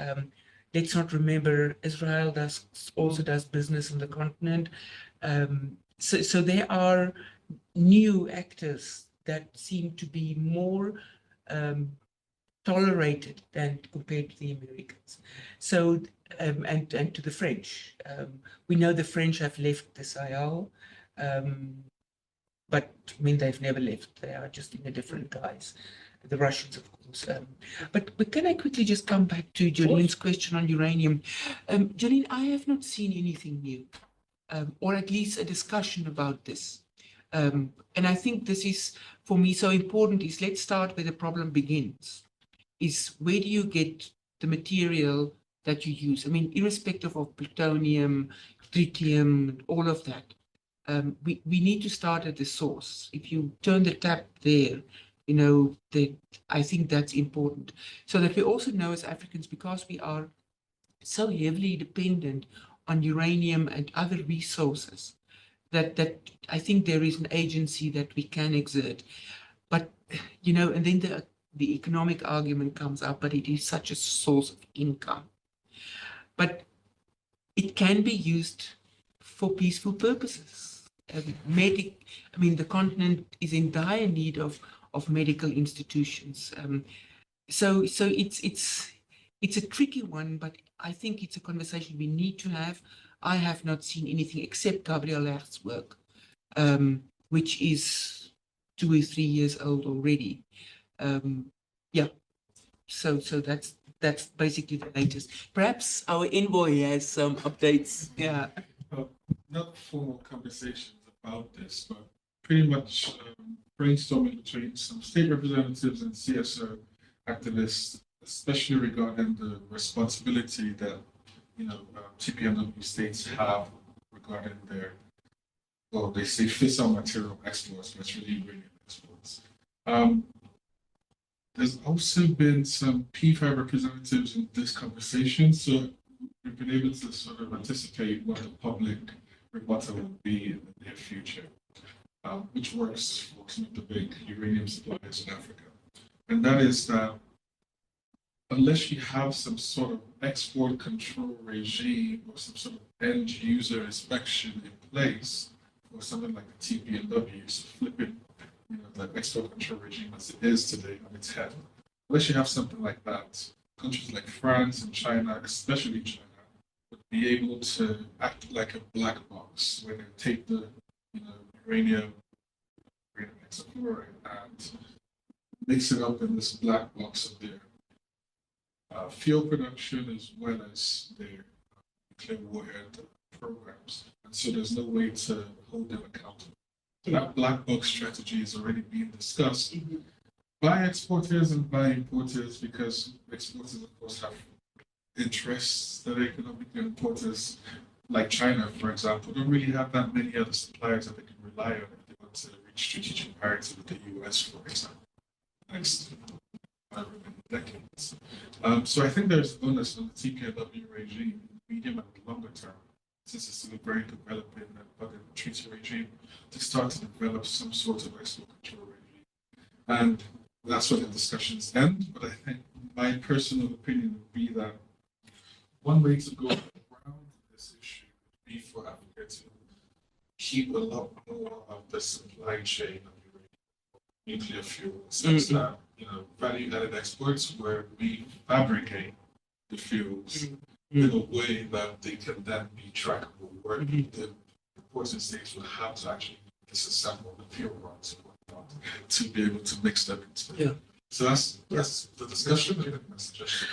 Let's not remember Israel also does business on the continent. So there are new actors that seem to be more tolerated than compared to the Americans. So and to the French. We know the French have left the Sahel, but I mean they've never left. They are just in a different guise. The Russians, of course. But can I quickly just come back to Jolene's question on uranium? Jolene, I have not seen anything new, or at least a discussion about this. And I think this is, for me, so important is let's start where the problem begins, is where do you get the material that you use? I mean, irrespective of plutonium, tritium, all of that, we need to start at the source. If you turn the tap there, I think that's important. So that we also know as Africans, because we are so heavily dependent on uranium and other resources, that I think there is an agency that we can exert. But, and then the economic argument comes up, but it is such a source of income. But it can be used for peaceful purposes. The continent is in dire need of medical institutions. So it's a tricky one, but I think it's a conversation we need to have. I have not seen anything except Gabriel Lert's work, which is 2 or 3 years old already. So that's basically the latest. Perhaps our envoy has some updates. Yeah. Not formal conversations about this, but pretty much brainstorming between some state representatives and CSO activists, especially regarding the responsibility that TPNW states have regarding their, they say fissile material exports, but it's really uranium exports. There's also been some P5 representatives in this conversation, so we've been able to sort of anticipate what the public rebuttal will be in the near future. which works for some of the big uranium suppliers in Africa. And that is that unless you have some sort of export control regime or some sort of end user inspection in place for something like the TPNW, so flipping the export control regime as it is today on its head, unless you have something like that, countries like France and China, especially China, would be able to act like a black box where they take the uranium hexafluoride and mix it up in this black box of their fuel production as well as their nuclear warhead programs. And so there's no way to hold them accountable. So that black box strategy is already being discussed by exporters and by importers, because exporters, of course, have interests that economic importers, like China, for example, don't really have that many other suppliers that they can rely on if they want to reach strategic parity with the US, for example, next decades. So I think there's onus on the TPNW regime, medium and longer term, since it's still a very developing and treaty regime, to start to develop some sort of export control regime. And that's where the discussions end. But I think my personal opinion would be that one way to go around this issue would be for Africa to keep a lot more of the supply chain of nuclear fuel, such that value-added exports where we fabricate the fuels in a way that they can then be trackable, where the importing states will have to actually disassemble the fuel rods and whatnot to be able to mix them into. So that's the discussion. I think that's the suggestion.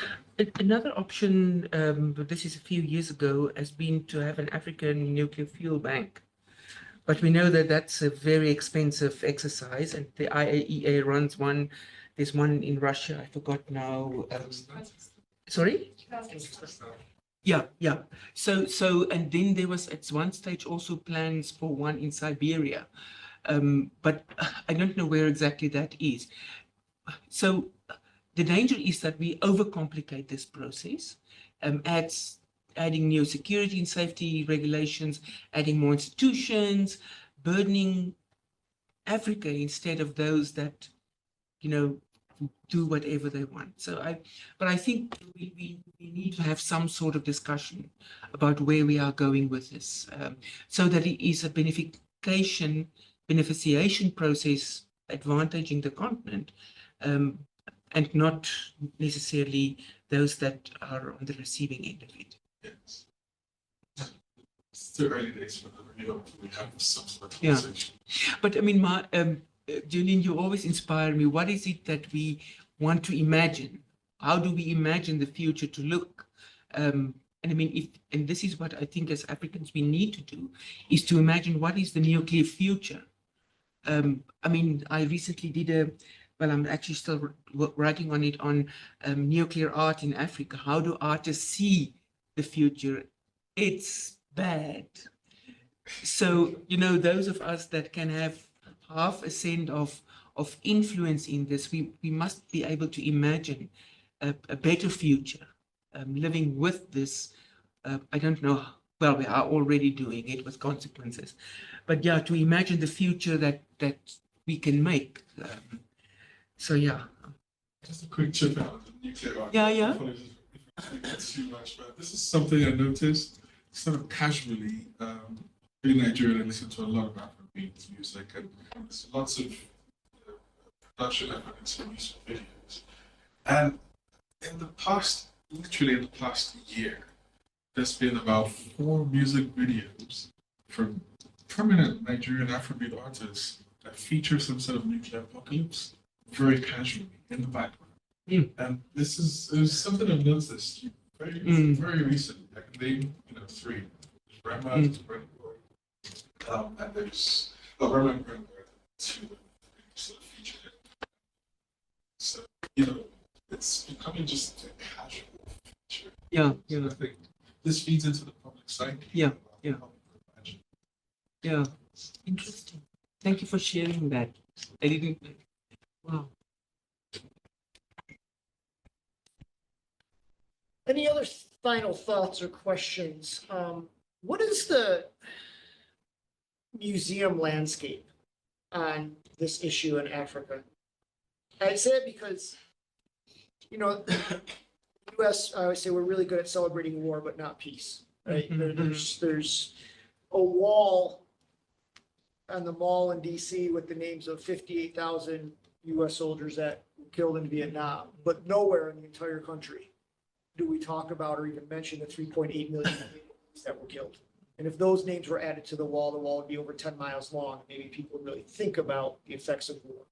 Another option, but this is a few years ago, has been to have an African nuclear fuel bank. But we know that that's a very expensive exercise, and the IAEA runs one. There's one in Russia, I forgot now. Sorry? Yeah. So, and then there was at one stage also plans for one in Siberia. But I don't know where exactly that is. So the danger is that we overcomplicate this process, adding new security and safety regulations, adding more institutions, burdening Africa instead of those that, do whatever they want. But I think we need to have some sort of discussion about where we are going with this, so that it is a beneficiation process advantaging the continent, and not necessarily those that are on the receiving end of it. Yes. It's too early days for them. We hope we have some sort of conversation. But I mean, Julian, you always inspire me. What is it that we want to imagine? How do we imagine the future to look? And I mean, and this is what I think as Africans we need to do, is to imagine what is the nuclear future. I mean, I recently I'm actually still writing on it, on nuclear art in Africa. How do artists see the future? It's bad. So, those of us that can have half a cent of influence in this, we must be able to imagine a better future, living with this. I don't know, well, we are already doing it with consequences, but yeah, to imagine the future that we can make. Just a quick chip out of the nuclear art. Yeah. Apologies if it's too much, but this is something I noticed sort of casually. Being Nigerian, I listen to a lot of Afrobeat music, and there's lots of production effort into music videos. And literally in the past year, there's been about 4 music videos from prominent Nigerian Afrobeat artists that feature some sort of nuclear apocalypse very casually in the background. And this is something I've noticed very recently. I can name 3. There's Rema, there's Brent Boy, and there's Rema and Brent Boy, 2 sort of featured it. So it's becoming just a casual feature. Yeah. So I think this feeds into the public psyche. Yeah. Interesting. Thank you for sharing that. I didn't. Wow. Any other final thoughts or questions? What is the museum landscape on this issue in Africa. I say it because, you know, the US, I always say we're really good at celebrating war, but not peace, right? There's a wall on the mall in DC with the names of 58,000 US soldiers that were killed in Vietnam, but nowhere in the entire country do we talk about or even mention the 3.8 million that were killed. And if those names were added to the wall would be over 10 miles long. Maybe people would really think about the effects of war,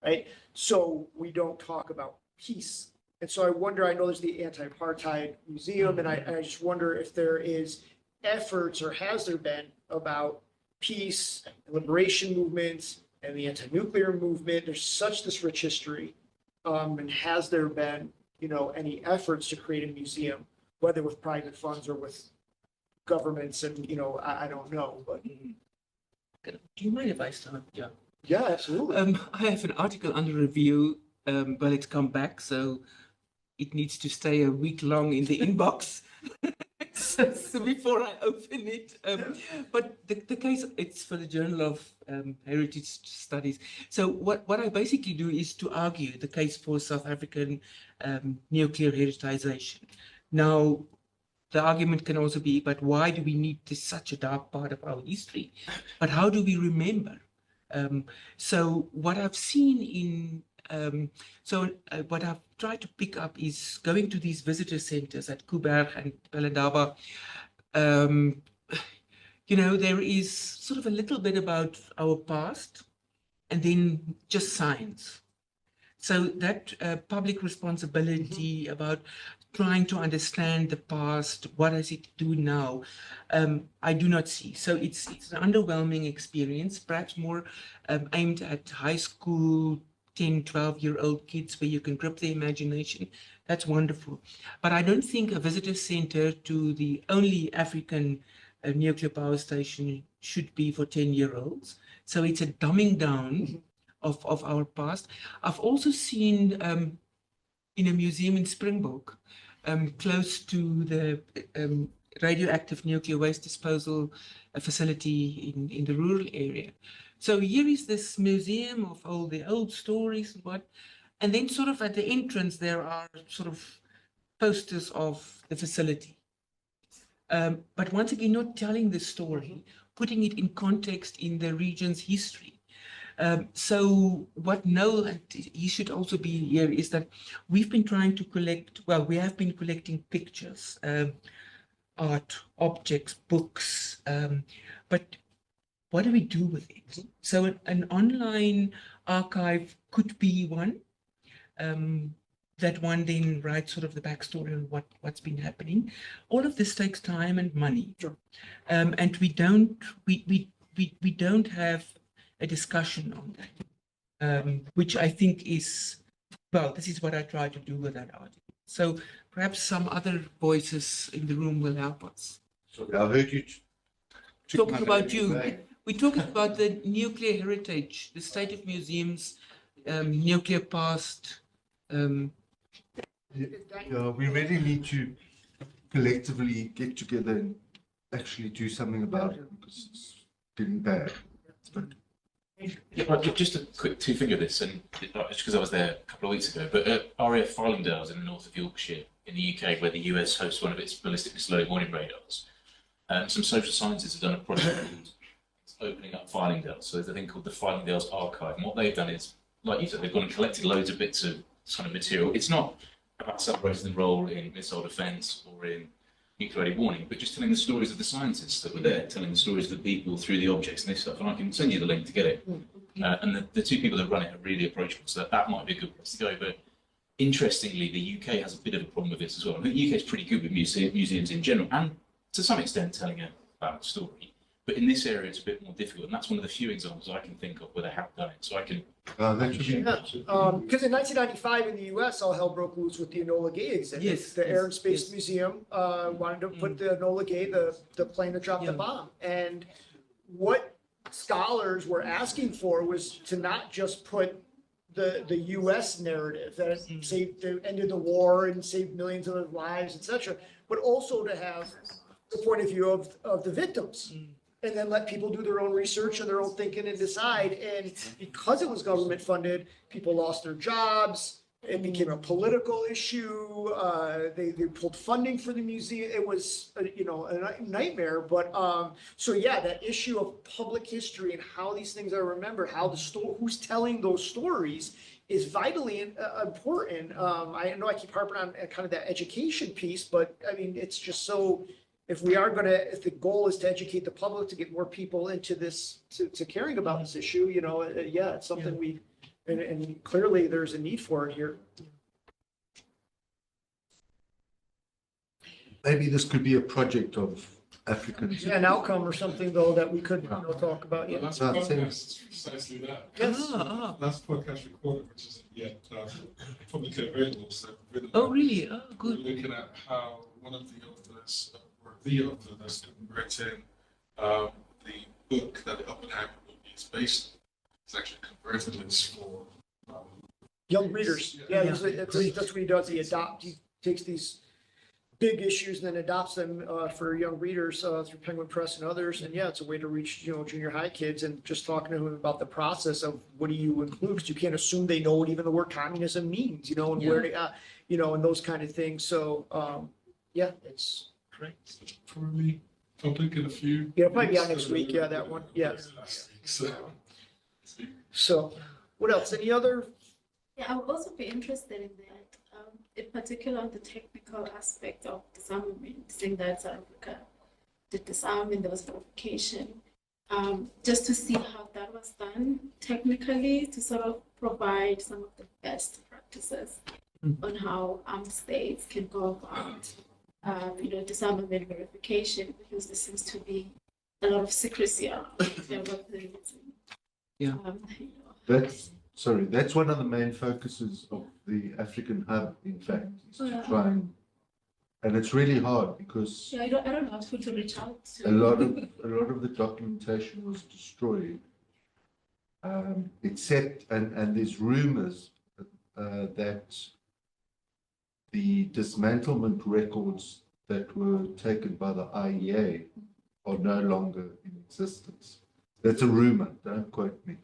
right? So we don't talk about peace. And so I wonder, I know there's the Anti-Apartheid Museum, and I just wonder if there is efforts, or has there been, about peace, and liberation movements, and the anti-nuclear movement. There's such this rich history. And has there been, you know, any efforts to create a museum, whether with private funds or with governments? And, you know, I don't know, but. Do you mind if I start? Yeah. Yeah, absolutely. I have an article under review, but it's come back, so it needs to stay a week long in the inbox. So before I open it, but the case, it's for the Journal of Heritage Studies. So what I basically do is to argue the case for South African nuclear heritization. Now, the argument can also be, but why do we need this such a dark part of our history? But how do we remember? So what I've seen in what I've tried to pick up is going to these visitor centers at Kuberg and Pelindaba. You know, there is sort of a little bit about our past and then just science. So that public responsibility about trying to understand the past, what does it do now, I do not see. So it's an underwhelming experience, perhaps more aimed at high school, 10, 12-year-old kids where you can grip their imagination. That's wonderful. But I don't think a visitor center to the only African nuclear power station should be for 10-year-olds. So it's a dumbing down of our past. I've also seen in a museum in Springbok, close to the radioactive nuclear waste disposal facility in the rural area. So here is this museum of all the old stories and what, and then sort of at the entrance there are sort of posters of the facility. But once again, not telling the story, putting it in context in the region's history. So what Noel, and he should also be here, is that we've been trying to collect, well, we have been collecting pictures, art, objects, books, but what do we do with it? So an online archive could be one, that one then writes sort of the backstory on what's been happening. All of this takes time and money. Sure. And we don't have a discussion on that, which I think is, well, this is what I try to do with that article. So perhaps some other voices in the room will help us. So I heard you talking about you. We're talking about the nuclear heritage, the state of museums, nuclear past. Yeah, we really need to collectively get together and actually do something about it because it's getting bad. Yeah, right, just a quick two-finger this, and just because I was there a couple of weeks ago, but at RAF Fylingdales in the north of Yorkshire in the UK, where the US hosts one of its ballistically slow warning radars, some social scientists have done a project called opening up Fylingdales. So there's a thing called the Fylingdales Archive, and what they've done is, like you said, they've gone and collected loads of bits of kind of material. It's not about celebrating the role in missile defence or in nuclear warning, but just telling the stories of the scientists that were there, telling the stories of the people through the objects and this stuff. And I can send you the link to get it. And the two people that run it are really approachable, so that might be a good place to go. But interestingly, the UK has a bit of a problem with this as well. I think the UK is pretty good with museums in general, and to some extent telling about the story. But in this area, it's a bit more difficult, and that's one of the few examples I can think of where they have done it. So I can. Because in 1995 in the US, all hell broke loose with the Enola Gay exhibit. Yes, the Air and Space Museum wanted to put the Enola Gay, the plane that dropped the bomb. And what scholars were asking for was to not just put the US narrative that saved, ended the war and saved millions of lives, etc., but also to have the point of view of the victims. and then let people do their own research and their own thinking and decide. And because it was government funded, people lost their jobs. It became a political issue. They pulled funding for the museum. It was, a nightmare. But so yeah, that issue of public history and how these things are remembered, how who's telling those stories is vitally important. I know I keep harping on kind of that education piece, but I mean, it's just so. If the goal is to educate the public to get more people into this, to caring about this issue, yeah, it's something and clearly there's a need for it here. Maybe this could be a project of Africans. Yeah, an outcome or something though that we could, talk about. Well, Yeah. last podcast is precisely that. Yes. Last podcast recorded, which isn't yet publicly available. So Oh, really? Oh, we're good. looking at how one of the authors, or the author that's written the book that the Oppenheimer movie is based on, is actually converted this for Young readers. Yeah, that's what he does. He takes these big issues and then adopts them for young readers through Penguin Press and others. And yeah, it's a way to reach, junior high kids, and just talking to them about the process of what do you include, because you can't assume they know what even the word communism means, and where they, and those kind of things. So, yeah, it's great. probably public in a few. Yeah, probably be weeks. out next week. Yeah, that one. Yeah. Last week, so. So what else? Any other? Yeah, I would also be interested in that, in particular, the technical aspect of disarmament, saying that South Africa did disarmament, there was verification, just to see how that was done technically, to sort of provide some of the best practices on how armed states can go about, disarmament verification, because there seems to be a lot of secrecy around their weapons. Yeah. That's one of the main focuses of the African Hub, in fact, is to try and it's really hard because I don't know who to reach out to. a lot of the documentation was destroyed, except and there's rumors that the dismantlement records that were taken by the IEA are no longer in existence. That's a rumor, don't quote me.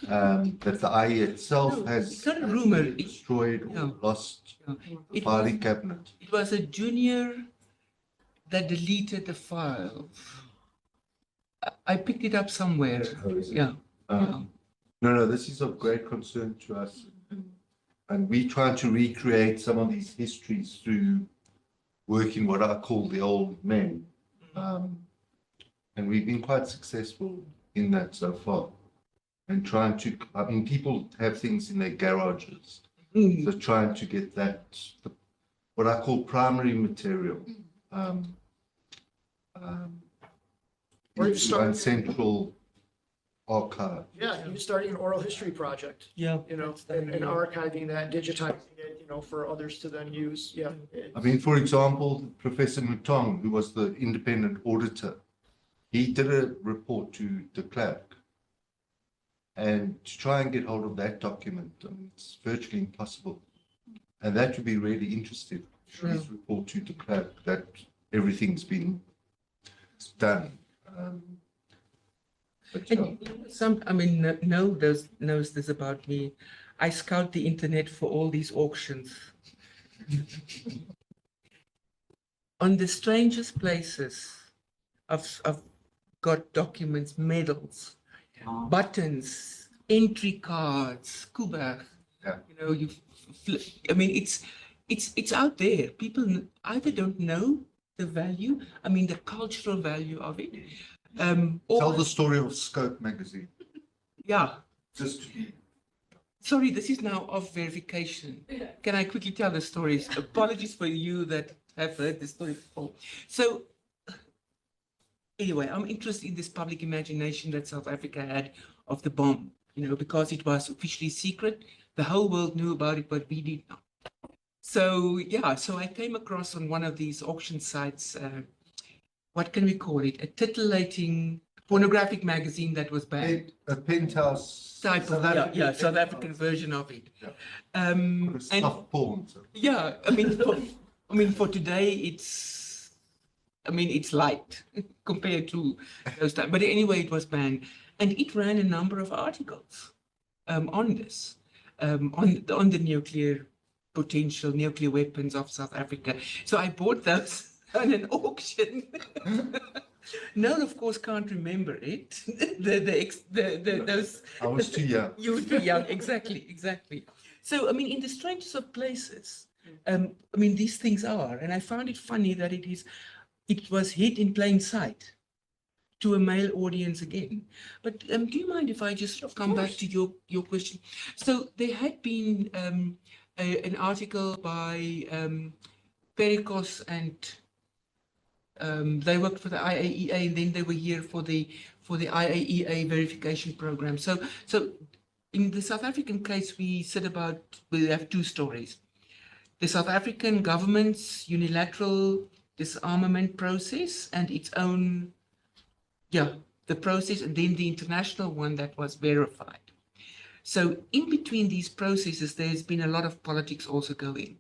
That the IE itself has it's not a rumor. Destroyed or lost the It filing cabinet. It was a junior that deleted the file. I picked it up somewhere. Yeah. No, this is of great concern to us. And we try to recreate some of these histories through working what I call the old men. And we've been quite successful in that so far. And trying to, people have things in their garages. So trying to get that, what I call primary material, into one central archive. Yeah, even starting an oral history project. Yeah. And archiving that, digitizing it, for others to then use. Yeah. For example, Professor Mutong, who was the independent auditor, he did a report to de Klerk. And to try and get hold of that document, it's virtually impossible. And that would be really interesting, his report to de Klerk, that everything's been done. Knows this about me. I scout the internet for all these auctions. On the strangest places, I've got documents, medals, buttons, entry cards, Kuba. Yeah. It's out there. People either don't know the value, the cultural value of it. Tell the story of Scope magazine. Yeah. Just to be. Sorry, this is now off verification. Can I quickly tell the stories? Apologies for you that have heard the story before. So, anyway, I'm interested in this public imagination that South Africa had of the bomb, because it was officially secret. The whole world knew about it, but we did not. So, so I came across on one of these auction sites, what can we call it? A titillating pornographic magazine that was banned. A penthouse. Type of, South African version of it. Yeah. Soft porn. Yeah, for today, it's I mean, it's light compared to those times. But anyway, it was banned. And it ran a number of articles on this, on the nuclear potential, nuclear weapons of South Africa. So I bought those on an auction. No one, of course, can't remember it. Those. I was too young. You were too young, exactly. So, I mean, in the strangest of places, I mean, these things are, and I found it funny that it was hid in plain sight to a male audience again. But do you mind if I just come back to your question? So there had been an article by Pericos and they worked for the IAEA, and then they were here for the IAEA verification program. So in the South African case, we have two stories. The South African government's unilateral disarmament process and its own, the process, and then the international one that was verified. So in between these processes, there's been a lot of politics also going.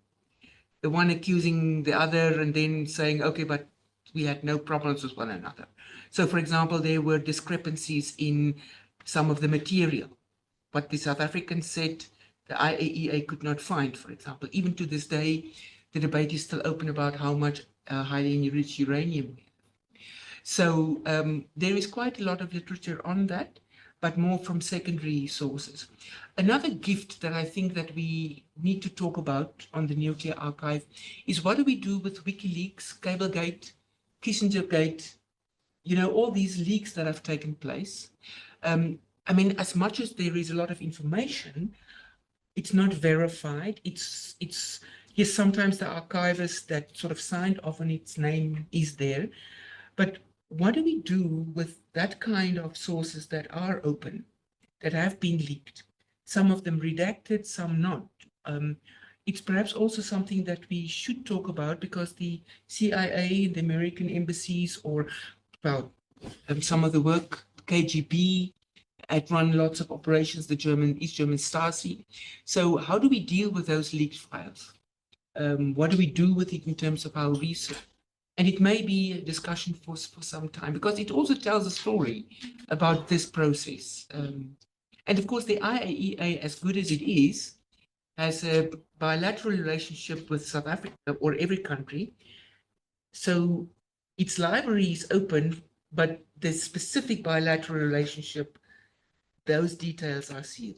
The one accusing the other and then saying, okay, but we had no problems with one another. So, for example, there were discrepancies in some of the material. What the South Africans said, the IAEA could not find, for example. Even to this day, the debate is still open about how much highly enriched uranium we have. So there is quite a lot of literature on that, but more from secondary sources. Another gift that I think that we need to talk about on the Nuclear Archive is what do we do with WikiLeaks, Cablegate, Kissingergate, all these leaks that have taken place. I mean, as much as there is a lot of information, it's not verified. It's yes, sometimes the archivist that sort of signed off on its name is there, but what do we do with that kind of sources that are open, that have been leaked? Some of them redacted, some not. It's perhaps also something that we should talk about because the CIA, the American embassies, or some of the work, KGB, had run lots of operations, the East German Stasi. So how do we deal with those leaked files? What do we do with it in terms of our research? And it may be a discussion for some time because it also tells a story about this process. And of course, the IAEA, as good as it is, has a bilateral relationship with South Africa or every country. So its library is open, but the specific bilateral relationship, those details are sealed.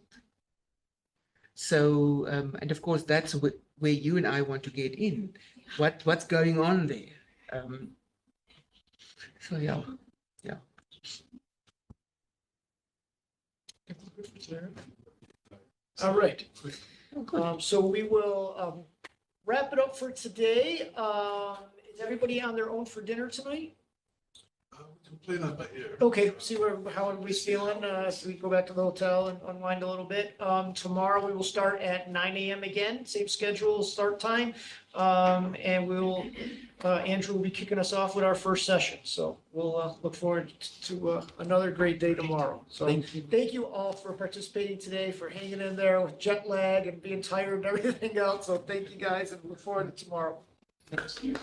So, and of course, that's where you and I want to get in. What's going on there? So yeah. All right. So we will wrap it up for today. Is everybody on their own for dinner tonight? Play that by ear. Okay, see how everybody's feeling. So we go back to the hotel and unwind a little bit. Tomorrow we will start at 9 a.m. again, same schedule, start time. And we'll, Andrew will be kicking us off with our first session. So we'll look forward to another great day tomorrow. So thank you all for participating today, for hanging in there with jet lag and being tired and everything else. So thank you guys and look forward to tomorrow. Thank you.